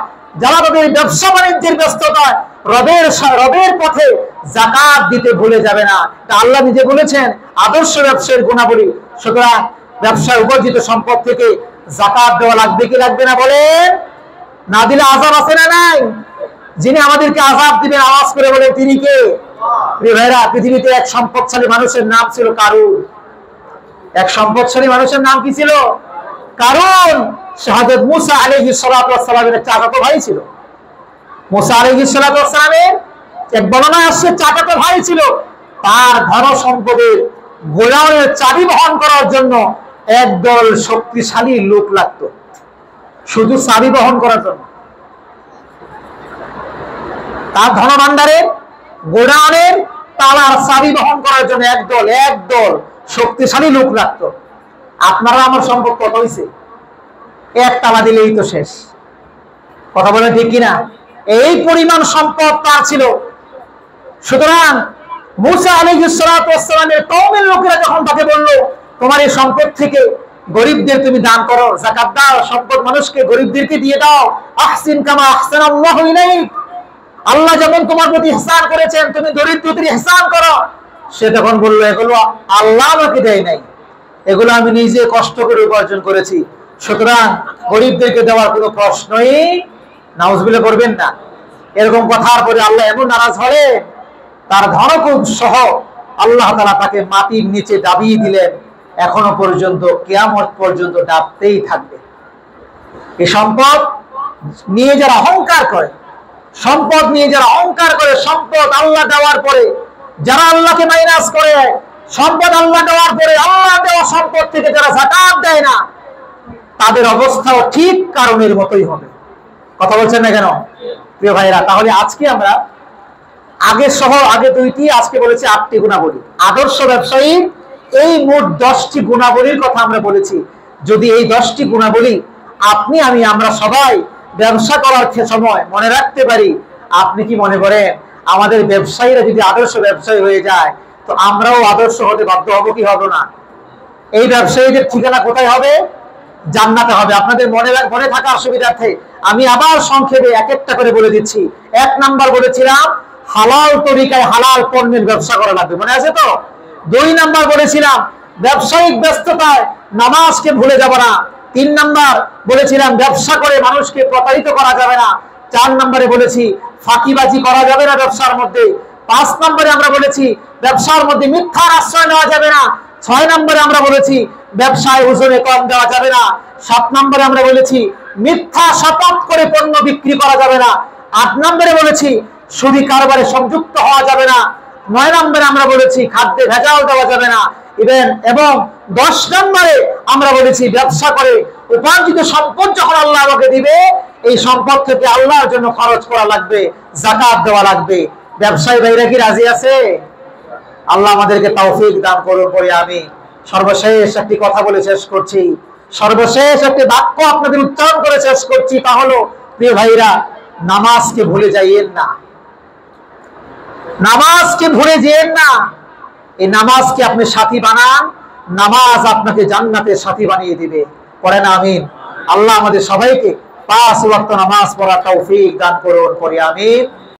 যারা তাদের ব্যবসা বাণিজ্যের ব্যস্ততায় রবের পথে যাকাত দিতে ভুলে যাবে না। তা আল্লাহ নিজে বলেছেন আদর্শ ব্যবসায়ীর গুণাবলী। সুতরাং ব্যবসায় উপার্জিত সম্পদ থেকে যাকাত দেওয়া লাগবে কি লাগবে না বলেন? না দিলে আযাব আছে না নাই? যিনি আমাদেরকে আযাব দিবেন আওয়াজ করে বলেন তিনি কে? প্রিয় ভাইরা, পৃথিবীতে এক সম্পদশালী মানুষের নাম ছিল কারুন। এক সম্পদশালী মানুষের নাম কি ছিল? কারুন। হযরত মুসা আলাইহিস সালাতু ওয়াস সালামের চাচাতো ভাই ছিল। মুসা আলাইহিস সালাতু ওয়াস সালামের এক বর্ণনায় আসছে চাচাতো ভাই ছিল। তার ধন সম্পদের গোলামের চাবি বহন করার জন্য একদল শক্তিশালী লোক লাগতো, শুধু চাবি বহন করার জন্য। তার ধনভাণ্ডারের গোডাউনের তালার চাবি বহন করার জন্য একদল শক্তিশালী লোক লাগতো। আপনারা আমার সম্পদ কত হয়েছে? এক তালা দিলেই তো শেষ। কথা বলেন ঠিক কিনা? এই পরিমাণ সম্পদ তার ছিল। সুতরাং মুসা আলাইহিস সালাতু ওয়াস সালামের কওমের লোকেরা যখন তাকে বলল, তোমার এই সম্পদ থেকে গরিবদের তুমি দান করো, যাকাত দাও, সম্পদ মানুষকে গরিবদেরকে দিয়ে দাও, আহসিন কামা আহসানাল্লাহু ইলাইক, আল্লাহ যেমন তোমার প্রতি ইহসান করেছেন তুমি দরিদ্রদের ইহসান করো। সে তখন বলল, এগুলো আল্লাহ আমাকে দেয় নাই, এগুলো আমি নিজে কষ্ট করে উপার্জন করেছি, সুতরাং গরিবদেরকে দেওয়ার কোনো প্রশ্নই নাউজুবিল্লাহ করবেন না। এরকম কথার পরে আল্লাহ এমন নারাজ হলেন, তার ধনকুব সহ আল্লাহ তাআলা তাকে মাটির নিচে দাবিয়ে দিলেন। এখনো পর্যন্ত কিয়ামত পর্যন্ত ডাবতেই থাকবে। এই সম্পদ নিয়ে যারা অহংকার করে, সম্পদ নিয়ে যারা অহংকার করে, সম্পদ আল্লাহ দেওয়ার পরে যারা আল্লাহকে মাইনাস করে, সম্পদ আল্লাহ দেওয়ার পরে আল্লাহ দেওয়া সম্পদ থেকে যারা যাকাত দেয় না, তাদের অবস্থাও ঠিক কারণের মতোই হবে। কথা বলছেন না কেন প্রিয় ভাইরা? তাহলে আজকে আমরা আগে দুইটি, আজকে বলেছি 8টি গুণাবলী। আদর্শ ব্যবসায়ী এই মোট 10টি গুণাবলীর কথা আমরা বলেছি। যদি এই 10টি গুণাবলী আপনি আমরা সবাই ব্যবসা করার সময় মনে রাখতে পারি, আপনি কি মনে করেন আমাদের ব্যবসায়ীরা যদি আদর্শ ব্যবসায়ী হয়ে যায় তো আমরাও আদর্শ হতে বাধ্য হব কি হব না? এই ব্যবসায়ীদের ঠিকানা কোথায় হবে? জান্নাতে হবে। আপনাদের মনে থাকার সুবিধার্থে আমি আবার সংক্ষেপে এক একটা করে বলে দিচ্ছি। 1 নাম্বার বলেছিলাম হালাল তরিকায় হালাল পণ্যের ব্যবসা করা লাগবে, মনে আছে তো? 2 নাম্বার বলেছিলাম ব্যবসায়িক ব্যস্ততায় নামাজকে ভুলে যাব না। 3 নাম্বার বলেছিলাম ব্যবসা করে মানুষকে প্রতারিত করা যাবে না। 4 নম্বরে বলেছি ফাঁকিবাজি করা যাবে না ব্যবসার মধ্যে। 5 নম্বরে আমরা বলেছি ব্যবসার মধ্যে মিথ্যার আশ্রয় নেওয়া যাবে না। 6 নম্বরে আমরা বলেছি ব্যবসায় ওজনে কম দেওয়া যাবে না। 7 নম্বরে আমরা বলেছি মিথ্যা শপথ করে পণ্য বিক্রি করা যাবে না। 8 নম্বরে বলেছি সুদি কারবারে সংযুক্ত হওয়া যাবে না। 9 নম্বরে আমরা বলেছি খাদ্যে ভেজাল দেওয়া যাবে না। এবং 10 নম্বরে আমরা বলেছি ব্যবসা করে উপার্জিত সম্পদ যখন আল্লাহ আমাকে দিবে, এই সম্পদ থেকে আল্লাহর জন্য খরচ করা লাগবে, যাকাত দেওয়া লাগবে। ব্যবসায়ী ভাইরা কি রাজি আছে? আল্লাহ আমাদেরকে তৌফিক দান করুন পড়ি আমি। সর্বশেষ একটি কথা বলে শেষ করছি, সর্বশেষ একটি বাক্য আপনাদের উচ্চারণ করে শেষ করছি, তা হলো প্রিয় ভাইরা, নামাজকে ভুলে যাইয়েন না। নামাজকে ভুলে যেয়েন না। এই নামাজকে আপনি সাথী বানান, নামাজ আপনাকে জান্নাতের সাথী বানিয়ে দিবে। পড়েন আমিন। আল্লাহ আমাদের সবাইকে 5 ওয়াক্ত নামাজ পড়ার তৌফিক দান করুন পড়ি আমিন।